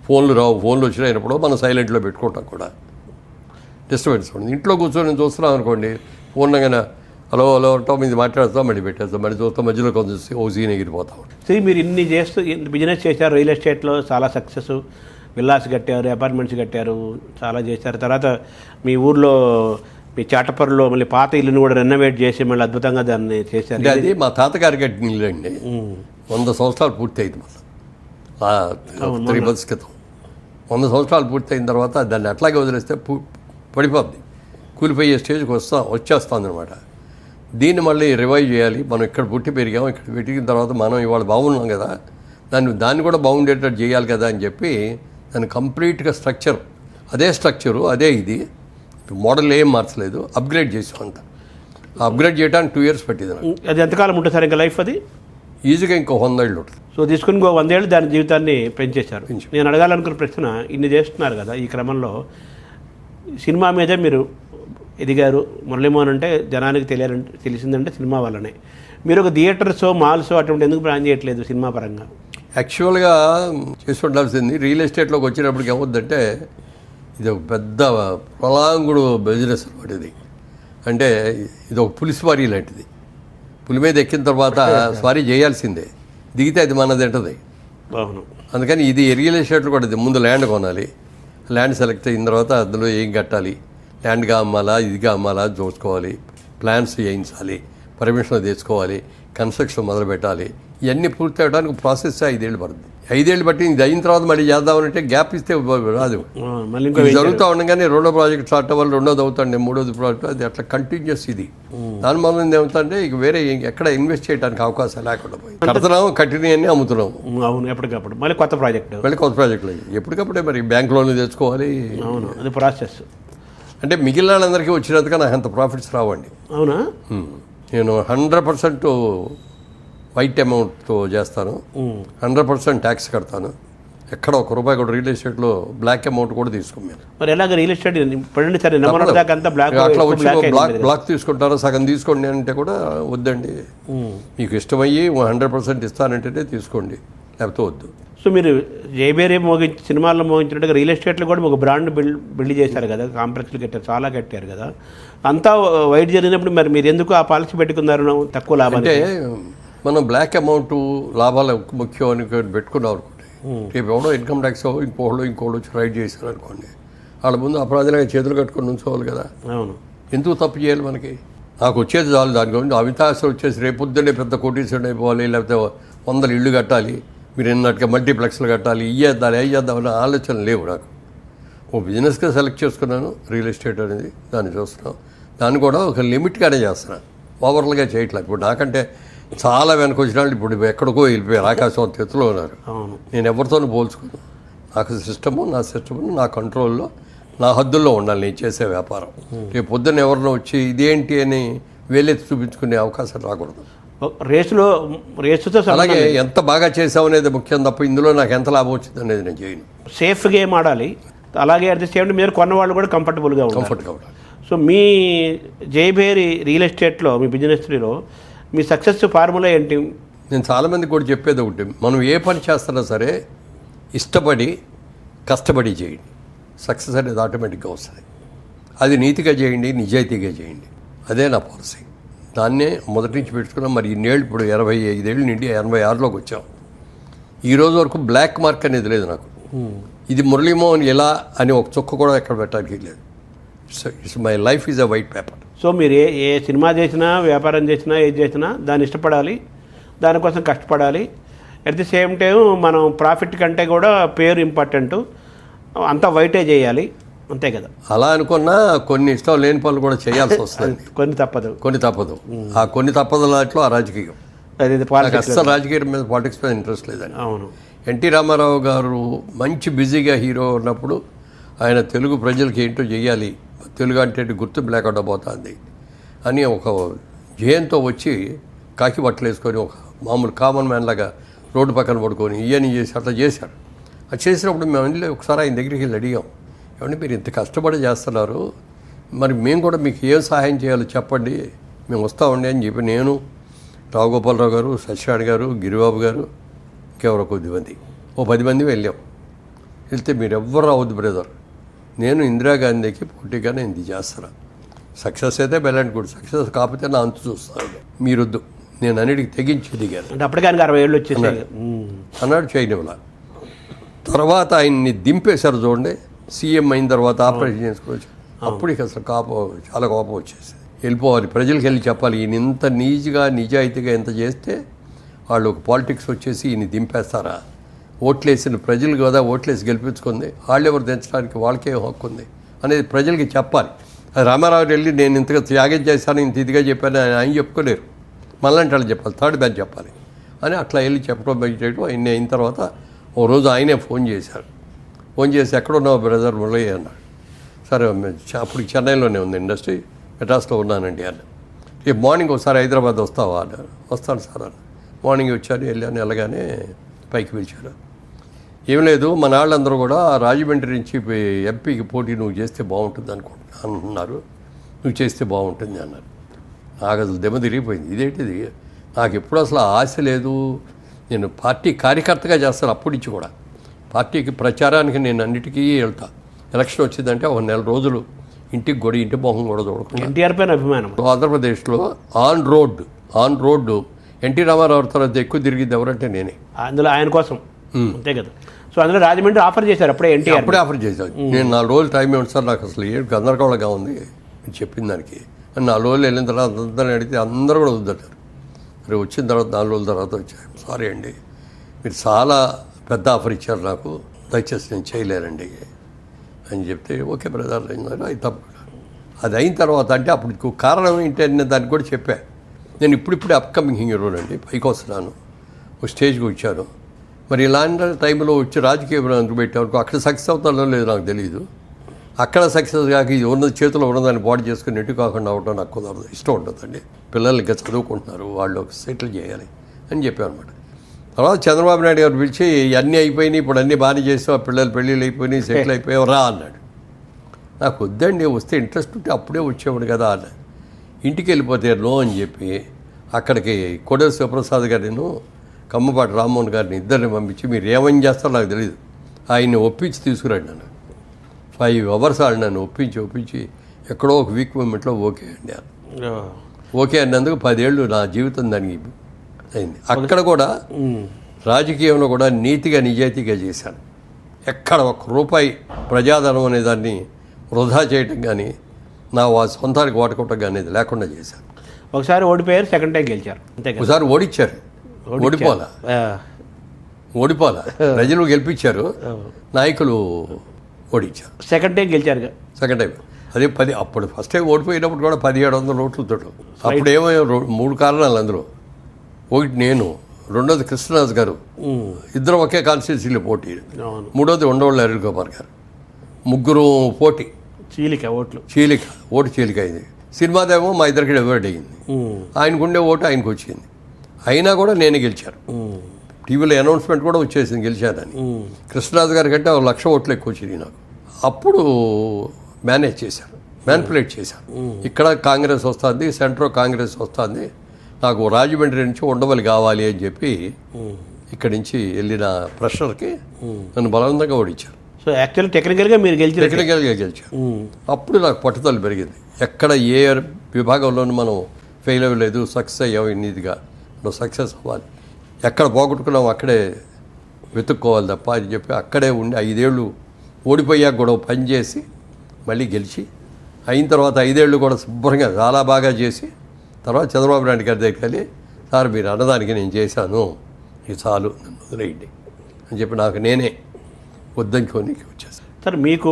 ఫోన్లు రావు, ఫోన్లు వచ్చినప్పుడు మనం సైలెంట్లో పెట్టుకుంటాం కూడా, డిస్టర్బెన్స్ ఉంటుంది. ఇంట్లో కూర్చొని చూస్తున్నాం అనుకోండి, ఫోన్ కానీ హలో హలో అంటాం, ఇది మాట్లాడుతాం, మళ్ళీ పెట్టేస్తాం, మళ్ళీ చూస్తాం, మధ్యలో కొంచెం ఓ సీన్ ఎగిరిపోతాం. సరే, మీరు ఇన్ని చేస్తూ బిజినెస్ చేశారు, రియల్ ఎస్టేట్లో చాలా సక్సెస్, విల్లాస్ కట్టారు, అపార్ట్మెంట్స్ కట్టారు, చాలా చేశారు. తర్వాత మీ ఊర్లో మీ చాటపర్రులో మళ్ళీ పాత ఇల్లుని కూడా రెనోవేట్ చేసి మళ్ళీ అద్భుతంగా దాన్ని చేశారు. అది మా తాతగారి కట్టిన ఇల్లు అండి. 100 సంవత్సరాలు పూర్తి అయింది మళ్ళీ 3 months క్రితం. 100 సంవత్సరాలు పూర్తి అయిన తర్వాత దాన్ని అట్లాగే వదిలేస్తే పడిపోద్ది, కూలిపోయే స్టేజ్కి వచ్చేస్తుంది అనమాట. దీన్ని మళ్ళీ రివైవ్ చేయాలి. మనం ఇక్కడ పుట్టి పెరిగాం, ఇక్కడ పెట్టిన తర్వాత మనం ఇవాళ బాగున్నాం కదా, దాన్ని కూడా బాగుండేటట్టు చేయాలి కదా అని చెప్పి దాన్ని కంప్లీట్గా అదే స్ట్రక్చరు అదే ఇది మోడల్ ఏం మార్చలేదు, అప్గ్రేడ్ చేసాం అంత. అప్గ్రేడ్ చేయడానికి 2 years పట్టింది నాకు. అది ఎంతకాలం ఉంటుంది సార్ ఇంకా లైఫ్? అది ఈజీగా ఇంకో 100 ఏళ్ళు ఉంటుంది. సో తీసుకుని 100 ఏళ్ళు దాని జీవితాన్ని పెంచేశారు. నేను అడగాలనుకున్న ప్రశ్న, ఇన్ని చేస్తున్నారు కదా, ఈ క్రమంలో సినిమా మీద మీరు ఎదిగారు. మురళీమోహన్ అంటే జనానికి తెలిసిందంటే సినిమా వల్లనే. మీరు ఒక థియేటర్స్, మాల్స్ అటువంటి ఎందుకు ప్లాన్ చేయట్లేదు సినిమా పరంగా? యాక్చువల్గా చేసి ఉండాల్సింది. రియల్ ఎస్టేట్లోకి వచ్చినప్పటికి ఏమవుద్దంటే ఇది ఒక పెద్ద ప్రలాంగుడు బిజినెస్ అనమాట. ఇది అంటే ఇది ఒక పులి స్వారీ లాంటిది. పులి మీద ఎక్కిన తర్వాత స్వారీ చేయాల్సిందే, దిగితే అది మనది ఉంటుంది. అవును. అందుకని ఇది రియల్ ఎస్టేట్లో కూడా ఇది ముందు ల్యాండ్ కొనాలి, ల్యాండ్ సెలెక్ట్ అయిన తర్వాత అందులో ఏం కట్టాలి, ల్యాండ్గా అమ్మాలా ఇదిగా అమ్మాలా చూసుకోవాలి, ప్లాన్స్ చేయించాలి, పర్మిషన్ తెచ్చుకోవాలి, కన్స్ట్రక్షన్ మొదలు పెట్టాలి. ఇవన్నీ పూర్తి అవ్వడానికి ప్రాసెస్ 5 ఏళ్ళు పడుతుంది. 5 ఏళ్ళు బట్టి ఇది అయిన తర్వాత మళ్ళీ చేద్దామనంటే గ్యాప్ ఇస్తే రాదు. జరుగుతూ ఉండగానే రెండో ప్రాజెక్ట్ స్టార్ట్ అవ్వాలి, రెండోది అవుతాండి, మూడోది ప్రాజెక్ట్, అది అట్లా కంటిన్యూస్. ఇది దాని వల్ల ఏమవుతుందంటే ఇక వేరే ఎక్కడ ఇన్వెస్ట్ చేయడానికి అవకాశం లేకుండా పోయింది. కడుతున్నాము, కట్టినవన్నీ అమ్ముతున్నాము. అవును. ఎప్పటికప్పుడు మళ్ళీ కొత్త ప్రాజెక్టులు ఎప్పటికప్పుడే మరి బ్యాంక్ లోన్లు తెచ్చుకోవాలి. అవును, అది ప్రాసెస్. అంటే మిగిలిన వాళ్ళందరికీ వచ్చినందుకు నాకు అంత ప్రాఫిట్స్ రావండి. అవునా? నేను 100% వైట్ అమౌంట్తో చేస్తాను, 100% ట్యాక్స్ కడతాను. ఎక్కడ ₹1 కూడా రియల్ ఎస్టేట్లో బ్లాక్ అమౌంట్ కూడా తీసుకోమని. మరి ఎలాగ రియల్ ఎస్టేట్ బ్లాక్ తీసుకుంటారో సగం తీసుకోండి అంటే కూడా వద్దండి, మీకు ఇష్టమయ్యి 100% ఇస్తానంటేనే తీసుకోండి, లేకపోతే వద్దు. సో మీరు జైబేరే సినిమాల్లో మోగించినట్టుగా రియల్ ఎస్టేట్లో కూడా ఒక బ్రాండ్ బిల్డ్ చేశారు కదా, కాంప్లెక్స్లు కట్టారు, చాలా కట్టారు కదా. అంతా వైట్ జరిగినప్పుడు మరి మీరు ఎందుకు ఆ పాలసీ పెట్టుకున్నారు తక్కువ లాభం? అంటే మనం బ్లాక్ అమౌంట్ లాభాలు ముఖ్యం అని పెట్టుకున్నాం అనుకోండి, రేపు ఎవడో ఇన్కమ్ ట్యాక్స్ ఇంకోళ్ళు వచ్చి రైడ్ చేశారు అనుకోండి, వాళ్ళ ముందు అపరాధులుగా చేతులు కట్టుకొని ఉంచుకోవాలి కదా. అవును. ఎందుకు తప్పు చేయాలి మనకి? నాకు వచ్చేది చాలు. దాని గురించి అవితాసం వచ్చేసి రేపొద్దునే పెద్ద కోటీశ్వరుడు అయిపోవాలి, లేకపోతే 100 ఇళ్ళు కట్టాలి, మీరు ఎన్నట్టుగా మల్టీప్లెక్స్లు కట్టాలి, ఇయ్యేద్దాలి అయ్యేద్దామని ఆలోచన లేవు నాకు. ఓ బిజినెస్గా సెలెక్ట్ చేసుకున్నాను రియల్ ఎస్టేట్ అనేది, దాన్ని చూస్తున్నాను. దాన్ని కూడా ఒక లిమిట్గానే చేస్తున్నాను, ఓవర్లుగా చేయట్లేదు. ఇప్పుడు నాకంటే చాలా వెనక వచ్చిన వాళ్ళు ఇప్పుడు ఎక్కడికో వెళ్ళిపోయారు, ఆకాశం ఎత్తులో ఉన్నారు. నేను ఎవరితోనూ పోల్చుకోను. నాకు సిస్టము, నా సిస్టము నా కంట్రోల్లో, నా హద్దుల్లో ఉండాలి నేను చేసే వ్యాపారం. రేపు పొద్దున్న ఎవరినో వచ్చి ఇదేంటి అని వేలెత్తి చూపించుకునే అవకాశం రాకూడదు. రేసుతో అలాగే ఎంత బాగా చేసామనేది ముఖ్యం తప్ప ఇందులో నాకు ఎంత లాభం వచ్చింది అనేది నేను చేయను. సేఫ్ గేమ్ ఆడాలి. అలాగే అట్ ది సేమ్ టైం మీరు కొన్న వాళ్ళు కూడా కంఫర్టబుల్గా ఉండాలి. సో మీ జయభేరి రియల్ ఎస్టేట్లో, మీ బిజినెస్లో మీ సక్సెస్ ఫార్ములా ఏంటి? నేను చాలామందికి కూడా చెప్పేది ఒకటి, మనం ఏ పని చేస్తున్నా సరే ఇష్టపడి కష్టపడి చేయండి, సక్సెస్ అనేది ఆటోమేటిక్గా వస్తుంది. అది నీతిగా చేయండి, నిజాయితీగా చేయండి. అదే నా పాలసీ. దాన్నే మొదటి నుంచి పెట్టుకున్నాం. మరి ఇన్నేళ్ళు, ఇప్పుడు 25 ఏళ్ళు నుండి 86లోకి వచ్చాం. ఈ రోజు వరకు బ్లాక్ మార్క్ అనేది లేదు నాకు. ఇది మురళీమోహన్ ఎలా అని ఒక చుక్క కూడా ఎక్కడ పెట్టడానికి లేదు. It's my life is a white paper. So మీరు ఏ సినిమా చేసినా, వ్యాపారం చేసినా, ఏది చేసినా దాన్ని ఇష్టపడాలి, దానికోసం కష్టపడాలి. అట్ ది సేమ్ టైం మనం ప్రాఫిట్ కంటే కూడా పేరు ఇంపార్టెంట్, అంతా వైటే చేయాలి, అంతే కదా. అలా అనుకున్నా కొన్ని ఇష్టం లేని పనులు కూడా చేయాల్సి వస్తుంది. కొన్ని తప్పదు. ఆ కొన్ని తప్పదులాట్లో ఆ రాజకీయం. అసలు రాజకీయం మీద, పాలిటిక్స్ మీద ఇంట్రెస్ట్ లేదండి. అవును. ఎన్టీ రామారావు గారు మంచి బిజీగా హీరో ఉన్నప్పుడు ఆయన తెలుగు ప్రజలకి ఏంటో చేయాలి, తెలుగు అంటే గుర్తింపు లేకుండా పోతుంది అని ఒక జయంతో వచ్చి కాకి బట్టలు వేసుకొని ఒక మామూలు కామన్ మ్యాన్ లాగా రోడ్డు పక్కన పడుకొని ఇవన్నీ చేసి అట్లా చేశారు. అది చేసినప్పుడు మేము వెళ్ళి ఒకసారి ఆయన దగ్గరికి వెళ్ళి అడిగాం, ఏమంటే మీరు ఇంత కష్టపడి చేస్తున్నారు, మరి మేము కూడా మీకు ఏం సహాయం చేయాలో చెప్పండి, మేము వస్తామండి అని చెప్పి నేను, రావుగోపాలరావు గారు, సత్యనారాయణ గారు, గిరిబాబు గారు, ఇంకెవరో కొద్దిమంది, 10 మంది వెళ్ళాం. వెళ్తే మీరు ఎవ్వరు రావద్దు బ్రదర్, నేను ఇందిరాగాంధీకి పోటీగా నేను ఇది చేస్తాను, సక్సెస్ అయితే బెల్లంట్ గుడ్, సక్సెస్ కాకపోతే నా అంతు చూస్తాను, మీరొద్దు, నేను అన్నిటికి తెగించి దిగాను. అంటే అప్పటికే 60 ఏళ్ళు వచ్చేసి అన్నాడు. చేయనివ్వలా. తర్వాత ఆయన్ని దింపేశారు చూడండి, సీఎం అయిన తర్వాత ఆపరేషన్ చేసుకోవచ్చు. అప్పుడు ఇక అసలు చాలా కోపం వచ్చేసి వెళ్ళిపోవాలి, ప్రజలకు వెళ్ళి చెప్పాలి, ఈయన ఇంత నీజ్గా నిజాయితీగా ఎంత చేస్తే వాళ్ళు ఒక పాలిటిక్స్ వచ్చేసి ఈయన దింపేస్తారా, ఓట్లేసిన ప్రజలు కదా ఓట్లేసి గెలిపించుకుంది, వాళ్ళు ఎవరు దించడానికి వాళ్ళకే హక్కు ఉంది అనేది ప్రజలకి చెప్పాలి. అది రామారావు వెళ్ళి నేను ఇంతగా త్యాగం చేశాను, ఇంత ఇదిగా చెప్పాను ఆయన చెప్పుకోలేరు, మళ్ళంటే వాళ్ళు చెప్పాలి, థర్డ్ బ్యాచ్ చెప్పాలి అని అట్లా వెళ్ళి చెప్పడం చేయడం. ఆయన అయిన తర్వాత ఓ రోజు ఆయనే ఫోన్ చేశారు. ఫోన్ చేసి ఎక్కడున్నావు బ్రదర్ మురళి అన్నాడు. సరే అప్పుడు చెన్నైలోనే ఉంది ఇండస్ట్రీ, మెడ్రాస్లో ఉన్నానండి అన్న. రేపు మార్నింగ్ ఒకసారి హైదరాబాద్ వస్తావా అన్నారు. వస్తాను సార్ అన్న. మార్నింగ్ వచ్చాను, వెళ్ళాను, వెళ్ళగానే పైకి పిలిచాను. ఏం లేదు, మన వాళ్ళందరూ కూడా రాజమండ్రి నుంచి ఎంపీకి పోటీ నువ్వు చేస్తే బాగుంటుంది అంటున్నారు, నువ్వు చేస్తే బాగుంటుంది అన్నారు. నాకు అసలు దెమ్మ తిరిగిపోయింది. ఇదేంటిది, నాకు ఎప్పుడు అసలు ఆశ లేదు, నేను పార్టీ కార్యకర్తగా చేస్తాను అప్పటి నుంచి కూడా. పార్టీకి ప్రచారానికి నేను అన్నిటికీ వెళ్తా. ఎలక్షన్ వచ్చిందంటే ఒక 4 రోజులు ఇంటికి కూడా, ఇంటి మొహం కూడా చూడకుండా. ఎన్టీఆర్ పైన అభిమానం. ఆంధ్రప్రదేశ్లో ఆన్ రోడ్డు ఎన్టీ రామారావు తర్వాత ఎక్కువ తిరిగింది ఎవరంటే నేనే. అందులో ఆయన కోసం, అంతే కదా. సో అందులో రాజమండ్రి ఆఫర్ చేశారు అప్పుడే, ఎన్టీఆర్ ఆఫర్ చేశారు. నేను 4 రోజులు టైం ఇవ్వండి సార్, నాకు అసలు ఏడు గందరగోళంగా ఉంది మీరు చెప్పిన దానికి. 4 రోజులు వెళ్ళిన తర్వాత అందరిని అడిగితే అందరూ కూడా వద్దంటారు. మరి వచ్చిన తర్వాత 4 రోజుల తర్వాత వచ్చాయి. సారీ అండి, మీరు చాలా పెద్ద ఆఫర్ ఇచ్చారు నాకు, దయచేసి నేను చేయలేనండి అని చెప్తే, ఓకే బ్రదర్ అన్నారు. అది తప్పు. అది అయిన తర్వాత అంటే అప్పుడు కారణం ఏంటి అనే దానికి కూడా చెప్పా. నేను ఇప్పుడిప్పుడే అప్కమింగ్ హీరోని అండి, పైకి వస్తున్నాను, ఒక స్టేజ్కి వచ్చాను. మరి ఇలాంటి టైంలో వచ్చి రాజకీయ అందుకు పెట్టేవరకు అక్కడ సక్సెస్ అవుతానో లేదో నాకు తెలియదు. అక్కడ సక్సెస్ కాక ఇది ఉన్నది చేతిలో ఉన్నదాన్ని బాడీ చేసుకుని ఎటు కాకుండా అవడం నాకు కుదరదు, ఇష్టం ఉంటుందండి. పిల్లలు ఇంకా చదువుకుంటున్నారు, వాళ్ళు సెటిల్ చేయాలి అని చెప్పాను అనమాట. తర్వాత చంద్రబాబు నాయుడు గారు పిలిచి అన్నీ అయిపోయినాయి, ఇప్పుడు అన్నీ బాగానే చేస్తాం, ఆ పిల్లలు పెళ్ళిళ్ళు అయిపోయినాయి, సెటిల్ అయిపోయావు రా అన్నాడు. నాకు వద్దండి, వస్తే ఇంట్రెస్ట్ ఉంటే అప్పుడే వచ్చేవాడు కదా అన్న. ఇంటికి వెళ్ళిపోతే నో అని చెప్పి అక్కడికి కొడేరు శివప్రసాద్ గారిను, కమ్మపాటి రామ్మోహన్ గారిని ఇద్దరిని పంపించి మీరు ఏమని చేస్తారో నాకు తెలియదు, ఆయన్ని ఒప్పించి తీసుకురండి నన్ను. 5 hours వాళ్ళు నన్ను ఒప్పించి ఎక్కడో ఒక వీక్ మూమెంట్లో ఓకే అండి అన్న. ఓకే అన్నందుకు 10 ఏళ్ళు నా జీవితం దానికి అయింది. అక్కడ కూడా రాజకీయంలో కూడా నీతిగా నిజాయితీగా చేశాను. ఎక్కడ ఒక్క రూపాయి ప్రజాధనం అనే దాన్ని వృధా చేయటం కానీ నా సొంతానికి వాడుకోవటం కానీ ఇది లేకుండా చేశారు. ఒకసారి ఓడిపోయారు, సెకండ్ టైం గెలిచారు, అంతే కదా. ఒకసారి ఓడిచ్చారు, ఓడిపోలా ప్రజలు గెలిపించారు, నాయకులు ఓడించారు. సెకండ్ టైం గెలిచారు. సెకండ్ టైం అదే అప్పుడు ఫస్ట్ టైం ఓడిపోయినప్పుడు కూడా 1700 ఓట్లతో. అప్పుడు ఏమో 3 కారణాలు అందులో. ఒకటి నేను, రెండోది కృష్ణరాజు గారు, ఇద్దరు ఒకే కాన్స్టిట్యూన్సీలో పోటీ. మూడోది ఉండవల్లి అరుణ్ కుమార్ గారు, ముగ్గురు పోటీ. ఓటు చీలిక అయింది. సినిమాదేమో మా ఇద్దరికి డివైడ్ అయ్యింది. ఆయనకుండే ఓటు ఆయనకు వచ్చింది. అయినా కూడా నేనే గెలిచాను. టీవీలో అనౌన్స్మెంట్ కూడా వచ్చేసింది గెలిచానని. కృష్ణరాజు గారి కంటే 1,00,000 ఓట్లు ఎక్కువ వచ్చింది నాకు. అప్పుడు మేనేజ్ చేశాను, మ్యానిపులేట్ చేశాను. ఇక్కడ కాంగ్రెస్ వస్తుంది, సెంట్రల్ కాంగ్రెస్ వస్తుంది, నాకు రాజమండ్రి నుంచి ఉండవల్లి కావాలి అని చెప్పి ఇక్కడి నుంచి వెళ్ళిన ప్రెషర్కి నన్ను బలవంతంగా ఓడించారు. సో యాక్చువల్లీ టెక్నికల్గా మీరు గెలిచారు. అప్పుడు నాకు పట్టుదల పెరిగింది. ఎక్కడ ఏ విభాగంలోనూ మనం ఫెయిల్ అవ్వలేదు, సక్సెస్ అయ్యాం. ఇన్నిదిగా మనం సక్సెస్ అవ్వాలి, ఎక్కడ పోగొట్టుకున్నాం అక్కడే వెతుక్కోవాలి తప్ప అని చెప్పి అక్కడే ఉండి 5 ఏళ్ళు ఓడిపోయాక కూడా పని చేసి మళ్ళీ గెలిచి అయిన తర్వాత 5 ఏళ్ళు కూడా శుభ్రంగా చాలా బాగా చేసి తర్వాత చంద్రబాబు నాయుడు గారి దగ్గరికి వెళ్ళి, సార్ మీరు అన్నదానికి నేను చేశాను, ఇది చాలు, నన్ను వదిలేయండి అని చెప్పి నాకు నేనే వద్దనుకొని వచ్చేసాను. సార్ మీకు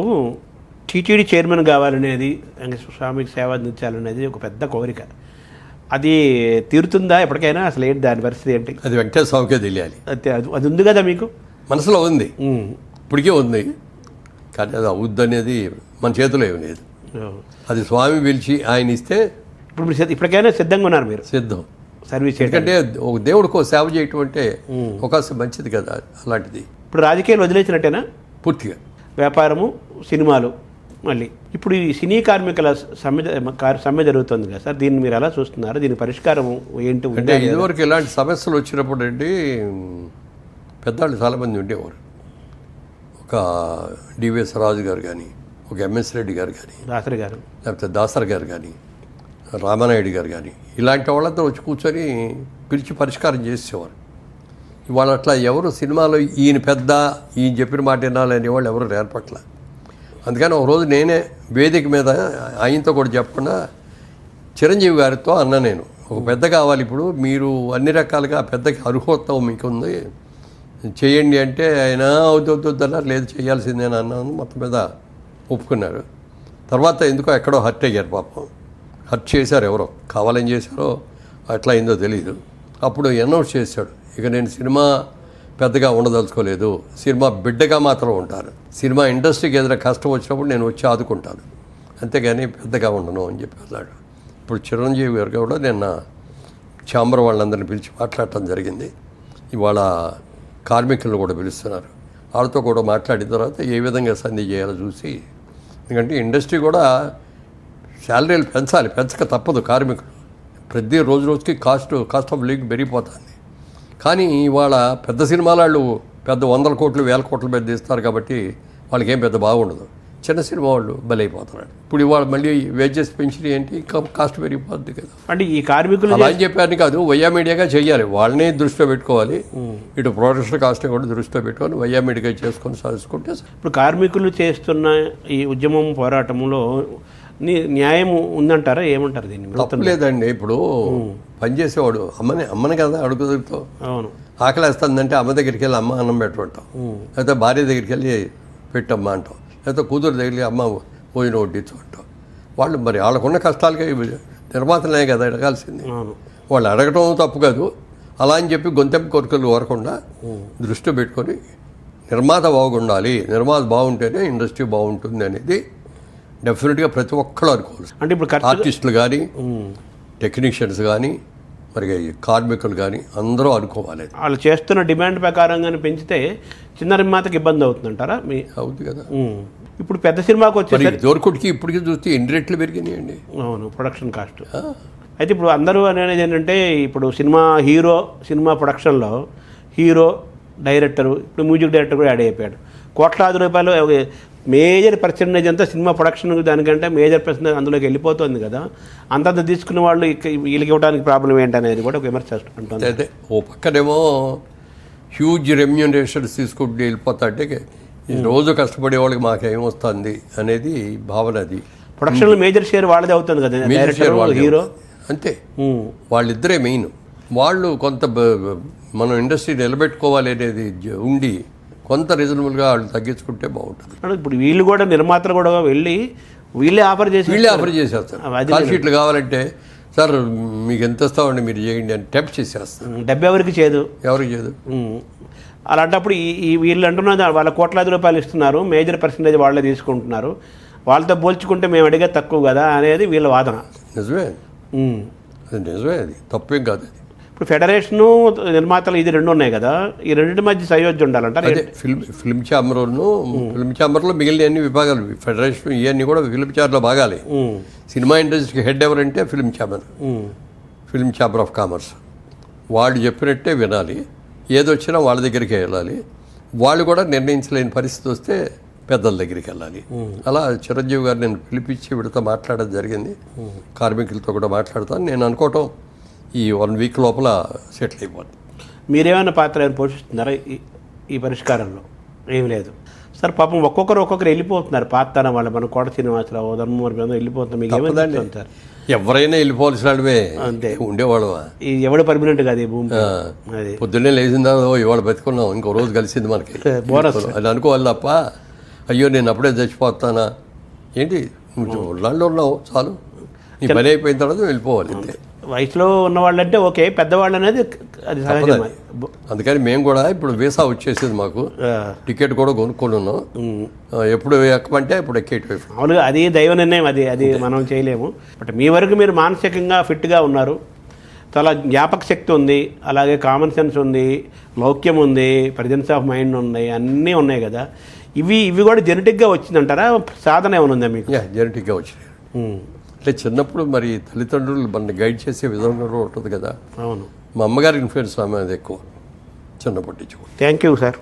టీటీడీ చైర్మన్ కావాలనేది, వెంకటేశ్వర స్వామికి సేవ అందించాలనేది ఒక పెద్ద కోరిక. అది తీరుతుందా ఎప్పటికైనా? అసలు ఏంటి దాని పరిస్థితి ఏంటి? అది వెంకటేశ్వర స్వామికే తెలియాలి. అది ఉంది కదా మీకు మనసులో ఉంది, ఇప్పటికే ఉంది. కానీ అది అవుద్ది అనేది మన చేతిలో ఏమి లేదు. అది స్వామి పిలిచి ఆయన ఇస్తే ఇప్పుడు మీరు ఇప్పటికైనా సిద్ధంగా ఉన్నారు? మీరు సిద్ధం సర్వీస్ చేయడం. ఎందుకంటే ఒక దేవుడికో సేవ చేయటం అంటే అవకాశం మంచిది కదా. అలాంటిది ఇప్పుడు రాజకీయాలు వదిలేసినట్టేనా పూర్తిగా? వ్యాపారము, సినిమాలు. మళ్ళీ ఇప్పుడు ఈ సినీ కార్మికుల సమ్మె జరుగుతుంది కదా సార్, దీన్ని మీరు ఎలా చూస్తున్నారు? దీని పరిష్కారం ఏంటి? అంటే ఇదివరకు ఇలాంటి సమస్యలు వచ్చినప్పుడు అండి పెద్దవాళ్ళు చాలామంది ఉండేవారు. ఒక డివిఎస్ రాజు గారు కానీ, ఒక ఎంఎస్ రెడ్డి గారు కానీ, లేకపోతే దాసరి గారు కానీ, రామానాయుడు గారు కానీ, ఇలాంటి వాళ్ళతో వచ్చి కూర్చొని పిలిచి పరిష్కారం చేసేవారు. ఇవాళ అట్లా ఎవరు సినిమాలో ఈయన పెద్ద, ఈయన చెప్పిన మాట వినాలనే వాళ్ళు ఎవరు ఏర్పట్ల. అందుకని ఒకరోజు నేనే వేదిక మీద ఆయనతో కూడా చెప్పకుండా చిరంజీవి గారితో అన్నా, నేను ఒక పెద్ద కావాలి, ఇప్పుడు మీరు అన్ని రకాలుగా పెద్దకి అర్హోత్తం మీకు ఉంది, చేయండి అంటే ఆయన అవుద్దన్నారు, లేదు చేయాల్సిందే అన్నాను. మొత్తం మీద ఒప్పుకున్నారు. తర్వాత ఎందుకో ఎక్కడో హర్ట్ అయ్యారు పాపం. హర్ట్ చేశారు, ఎవరో కావాలని చేశారో అట్లా అయిందో తెలీదు. అప్పుడు అనౌన్స్ చేశాడు, ఇక నేను సినిమా పెద్దగా ఉండదలుచుకోలేదు, సినిమా బిడ్డగా మాత్రం ఉంటాను, సినిమా ఇండస్ట్రీకి ఏదైనా కష్టం వచ్చినప్పుడు నేను వచ్చి ఆదుకుంటాను, అంతేగాని పెద్దగా ఉండను అని చెప్పి అన్నాడు. ఇప్పుడు చిరంజీవి గారు కూడా నిన్న ఛాంబర్ వాళ్ళందరినీ పిలిచి మాట్లాడటం జరిగింది. ఇవాళ కార్మికులను కూడా పిలుస్తున్నారు. వాళ్ళతో కూడా మాట్లాడిన తర్వాత ఏ విధంగా సంధి చేయాలో చూసి, ఎందుకంటే ఇండస్ట్రీ కూడా శాలరీలు పెంచాలి, పెంచక తప్పదు. కార్మికులు ప్రతి రోజుకి కాస్ట్ ఆఫ్ లివింగ్ పెరిగిపోతుంది. కానీ ఇవాళ పెద్ద సినిమాల వాళ్ళు పెద్ద 100 కోట్లు 1000 కోట్ల మీద తీస్తారు కాబట్టి వాళ్ళకి ఏం పెద్ద బాగుండదు. చిన్న సినిమా వాళ్ళు బలైపోతున్నారు. ఇప్పుడు ఇవాళ మళ్ళీ వేజెస్ పెంచిన ఏంటి, ఇంకా కాస్ట్ పెరిగిపోద్ది కదా. అంటే ఈ కార్మికులు అలా అని చెప్పారని కాదు, వయ్యా మీడియాగా చేయాలి, వాళ్ళని దృష్టిలో పెట్టుకోవాలి, ఇటు ప్రొడక్షన్ కాస్ట్ని కూడా దృష్టిలో పెట్టుకొని వయ్యా మీడియాగా చేసుకొని సాధించుకుంటే. ఇప్పుడు కార్మికులు చేస్తున్న ఈ ఉద్యమం పోరాటంలో న్యాయం ఉందంటారా? ఏమంటారు దీన్ని? తప్పలేదండి. ఇప్పుడు పనిచేసేవాడు అమ్మని కదా అడుగుతావు. అవును, ఆకలేస్తుందంటే అమ్మ దగ్గరికి వెళ్ళి అమ్మ అన్నం పెట్టమంటాం, లేకపోతే భార్య దగ్గరికి వెళ్ళి పెట్టమ్మా అంటాం, లేకపోతే కూతురు దగ్గరికి అమ్మ భోజనం వడ్డించు అంటాం. వాళ్ళు మరి వాళ్ళకున్న కష్టాలకి నిర్మాతలే కదా అడగాల్సింది. వాళ్ళు అడగటం తప్పు కాదు. అలా అని చెప్పి గొంతెంపు కోరికలు కోరకుండా దృష్టి పెట్టుకొని నిర్మాత బాగుండాలి, నిర్మాత బాగుంటేనే ఇండస్ట్రీ బాగుంటుంది అనేది డెఫినెట్గా ప్రతి ఒక్కళ్ళు అనుకోవాలి. అంటే ఇప్పుడు ఆర్టిస్టులు కానీ, టెక్నీషియన్స్ కానీ, మరి కార్మికులు కానీ అందరూ అనుకోవాలి. వాళ్ళు చేస్తున్న డిమాండ్ ప్రకారంగానే పెంచితే చిన్న నిర్మాతకి ఇబ్బంది అవుతుందంటారా? అవుతుంది కదా. ఇప్పుడు పెద్ద సినిమాకి వచ్చే దొరకుడికి ఇప్పటికీ చూస్తే 8 రెట్లు పెరిగినాయండి. అవును, ప్రొడక్షన్ కాస్ట్. అయితే ఇప్పుడు అందరూ అనేది ఏంటంటే, ఇప్పుడు సినిమా ప్రొడక్షన్లో హీరో, డైరెక్టరు, ఇప్పుడు మ్యూజిక్ డైరెక్టర్ కూడా యాడ్ అయిపోయాడు. కోట్లాది రూపాయలు మేజర్ పర్సెంటేజ్ అంతా సినిమా ప్రొడక్షన్ దానికంటే మేజర్ పర్సెంటేజ్ అందులోకి వెళ్ళిపోతుంది కదా. అంతంత తీసుకున్న వాళ్ళు వీళ్ళకి ఇవ్వడానికి ప్రాబ్లం ఏంటనేది కూడా ఒక విమర్శ ఉంటుంది. అదే ఓ పక్కనేమో హ్యూజ్ రెమ్యూనరేషన్స్ తీసుకుంటూ వెళ్ళిపోతా అంటే ఈ రోజు కష్టపడే వాళ్ళకి మాకేం వస్తుంది అనేది భావన అది. ప్రొడక్షన్లో మేజర్ షేర్ వాళ్ళదే అవుతుంది కదా, డైరెక్టర్ హీరో అంతే. వాళ్ళిద్దరే మెయిన్. వాళ్ళు కొంత మనం ఇండస్ట్రీ నిలబెట్టుకోవాలి అనేది ఉండి కొంత రీజనబుల్గా వాళ్ళు తగ్గించుకుంటే బాగుంటుంది. ఇప్పుడు వీళ్ళు కూడా నిర్మాతలు కూడా వెళ్ళి వీళ్ళే ఆఫర్ చేసేస్తారు. కాల్ షీట్లు కావాలంటే సార్ మీకు ఎంత ఇస్తామండి మీరు చేయండి అని టెంప్ట్ చేసేస్తారు. డబ్బు ఎవరికి చేయదు. అలాంటప్పుడు ఈ వీళ్ళు అంటున్నది వాళ్ళ కోట్లాది రూపాయలు ఇస్తున్నారు, మేజర్ పర్సంటేజ్ వాళ్ళే తీసుకుంటున్నారు, వాళ్ళతో పోల్చుకుంటే మేము అడిగే తక్కువ కదా అనేది వీళ్ళ వాదన. నిజమే అది తప్పేం కాదు. అది ఇప్పుడు ఫెడరేషను నిర్మాతలు ఇది రెండు ఉన్నాయి కదా, ఈ రెండింటి మధ్య సయోధ్య ఉండాలంట. అదే ఫిల్మ్ ఛాంబర్లో మిగిలిన అన్ని విభాగాలు, ఫెడరేషన్ ఇవన్నీ కూడా ఫిల్మ్ ఛాంబర్లో భాగాలి. సినిమా ఇండస్ట్రీకి హెడ్ ఎవరంటే ఫిల్మ్ ఛాంబర్ ఆఫ్ కామర్స్. వాళ్ళు చెప్పినట్టే వినాలి, ఏదొచ్చినా వాళ్ళ దగ్గరికి వెళ్ళాలి. వాళ్ళు కూడా నిర్ణయించలేని పరిస్థితి వస్తే పెద్దల దగ్గరికి వెళ్ళాలి. అలా చిరంజీవి గారు నేను పిలిపించి వీడితో మాట్లాడడం జరిగింది. కార్మికులతో కూడా మాట్లాడతాను. నేను అనుకోవటం ఈ 1 వీక్ లోపల సెటిల్ అయిపోతుంది. మీరేమైనా పాత్ర ఏమైనా పోషిస్తున్నారా ఈ పరిష్కారంలో? ఏం లేదు సార్. పాపం ఒక్కొక్కరు వెళ్ళిపోతున్నారు పాత్ర వాళ్ళు. మన కోట శ్రీనివాసరావు, ధర్మవరం వెళ్ళిపోతున్నారు. మీకు ఏమైందండి సార్? ఎవరైనా వెళ్ళిపోవాల్సిన వాళ్ళమే అంతే ఉండేవాళ్ళు. ఎవడు పర్మనెంట్ కాదు ఈ భూమి. అది పొద్దున్నే లేచిందా ఇవాళ బతుకున్నాం, ఇంకో రోజు కలిసింది మనకి బోనస్ అది అనుకోవాలి తప్ప అయ్యో నేను అప్పుడే చచ్చిపోతానా ఏంటి, నువ్వు ఒళ్ళాళ్ళు ఉన్నావు చాలు, నీ పని అయిపోయిన తర్వాత వెళ్ళిపోవాలి అంతే. వయసులో ఉన్న వాళ్ళంటే ఓకే, పెద్దవాళ్ళు అనేది అది సహజమే. అందుకని మేము కూడా ఇప్పుడు వీసా వచ్చేసింది మాకు, టికెట్ కూడా కొనుక్కొని ఉన్నాం. ఎప్పుడు ఎక్కమంటే అప్పుడు ఎక్కేటి. మామూలుగా అది దైవ నిర్ణయం, అది మనం చేయలేము. బట్ మీ వరకు మీరు మానసికంగా ఫిట్గా ఉన్నారు, చాలా జ్ఞాపక శక్తి ఉంది, అలాగే కామన్ సెన్స్ ఉంది, లౌక్యం ఉంది, ప్రజెన్స్ ఆఫ్ మైండ్ ఉంది, అన్నీ ఉన్నాయి కదా. ఇవి కూడా జెనెటిక్గా వచ్చిందంటారా? సాధన ఏమైనా ఉందా మీకు? జెనెటిక్గా వచ్చినాయి. అంటే చిన్నప్పుడు మరి తల్లిదండ్రులు మన గైడ్ చేసే విధంగా ఉంటుంది కదా. అవును. మా అమ్మగారి ఇన్ఫ్లుయెన్స్ ఆమె అది ఎక్కువ చిన్నప్పటి నుంచి. Thank you sir.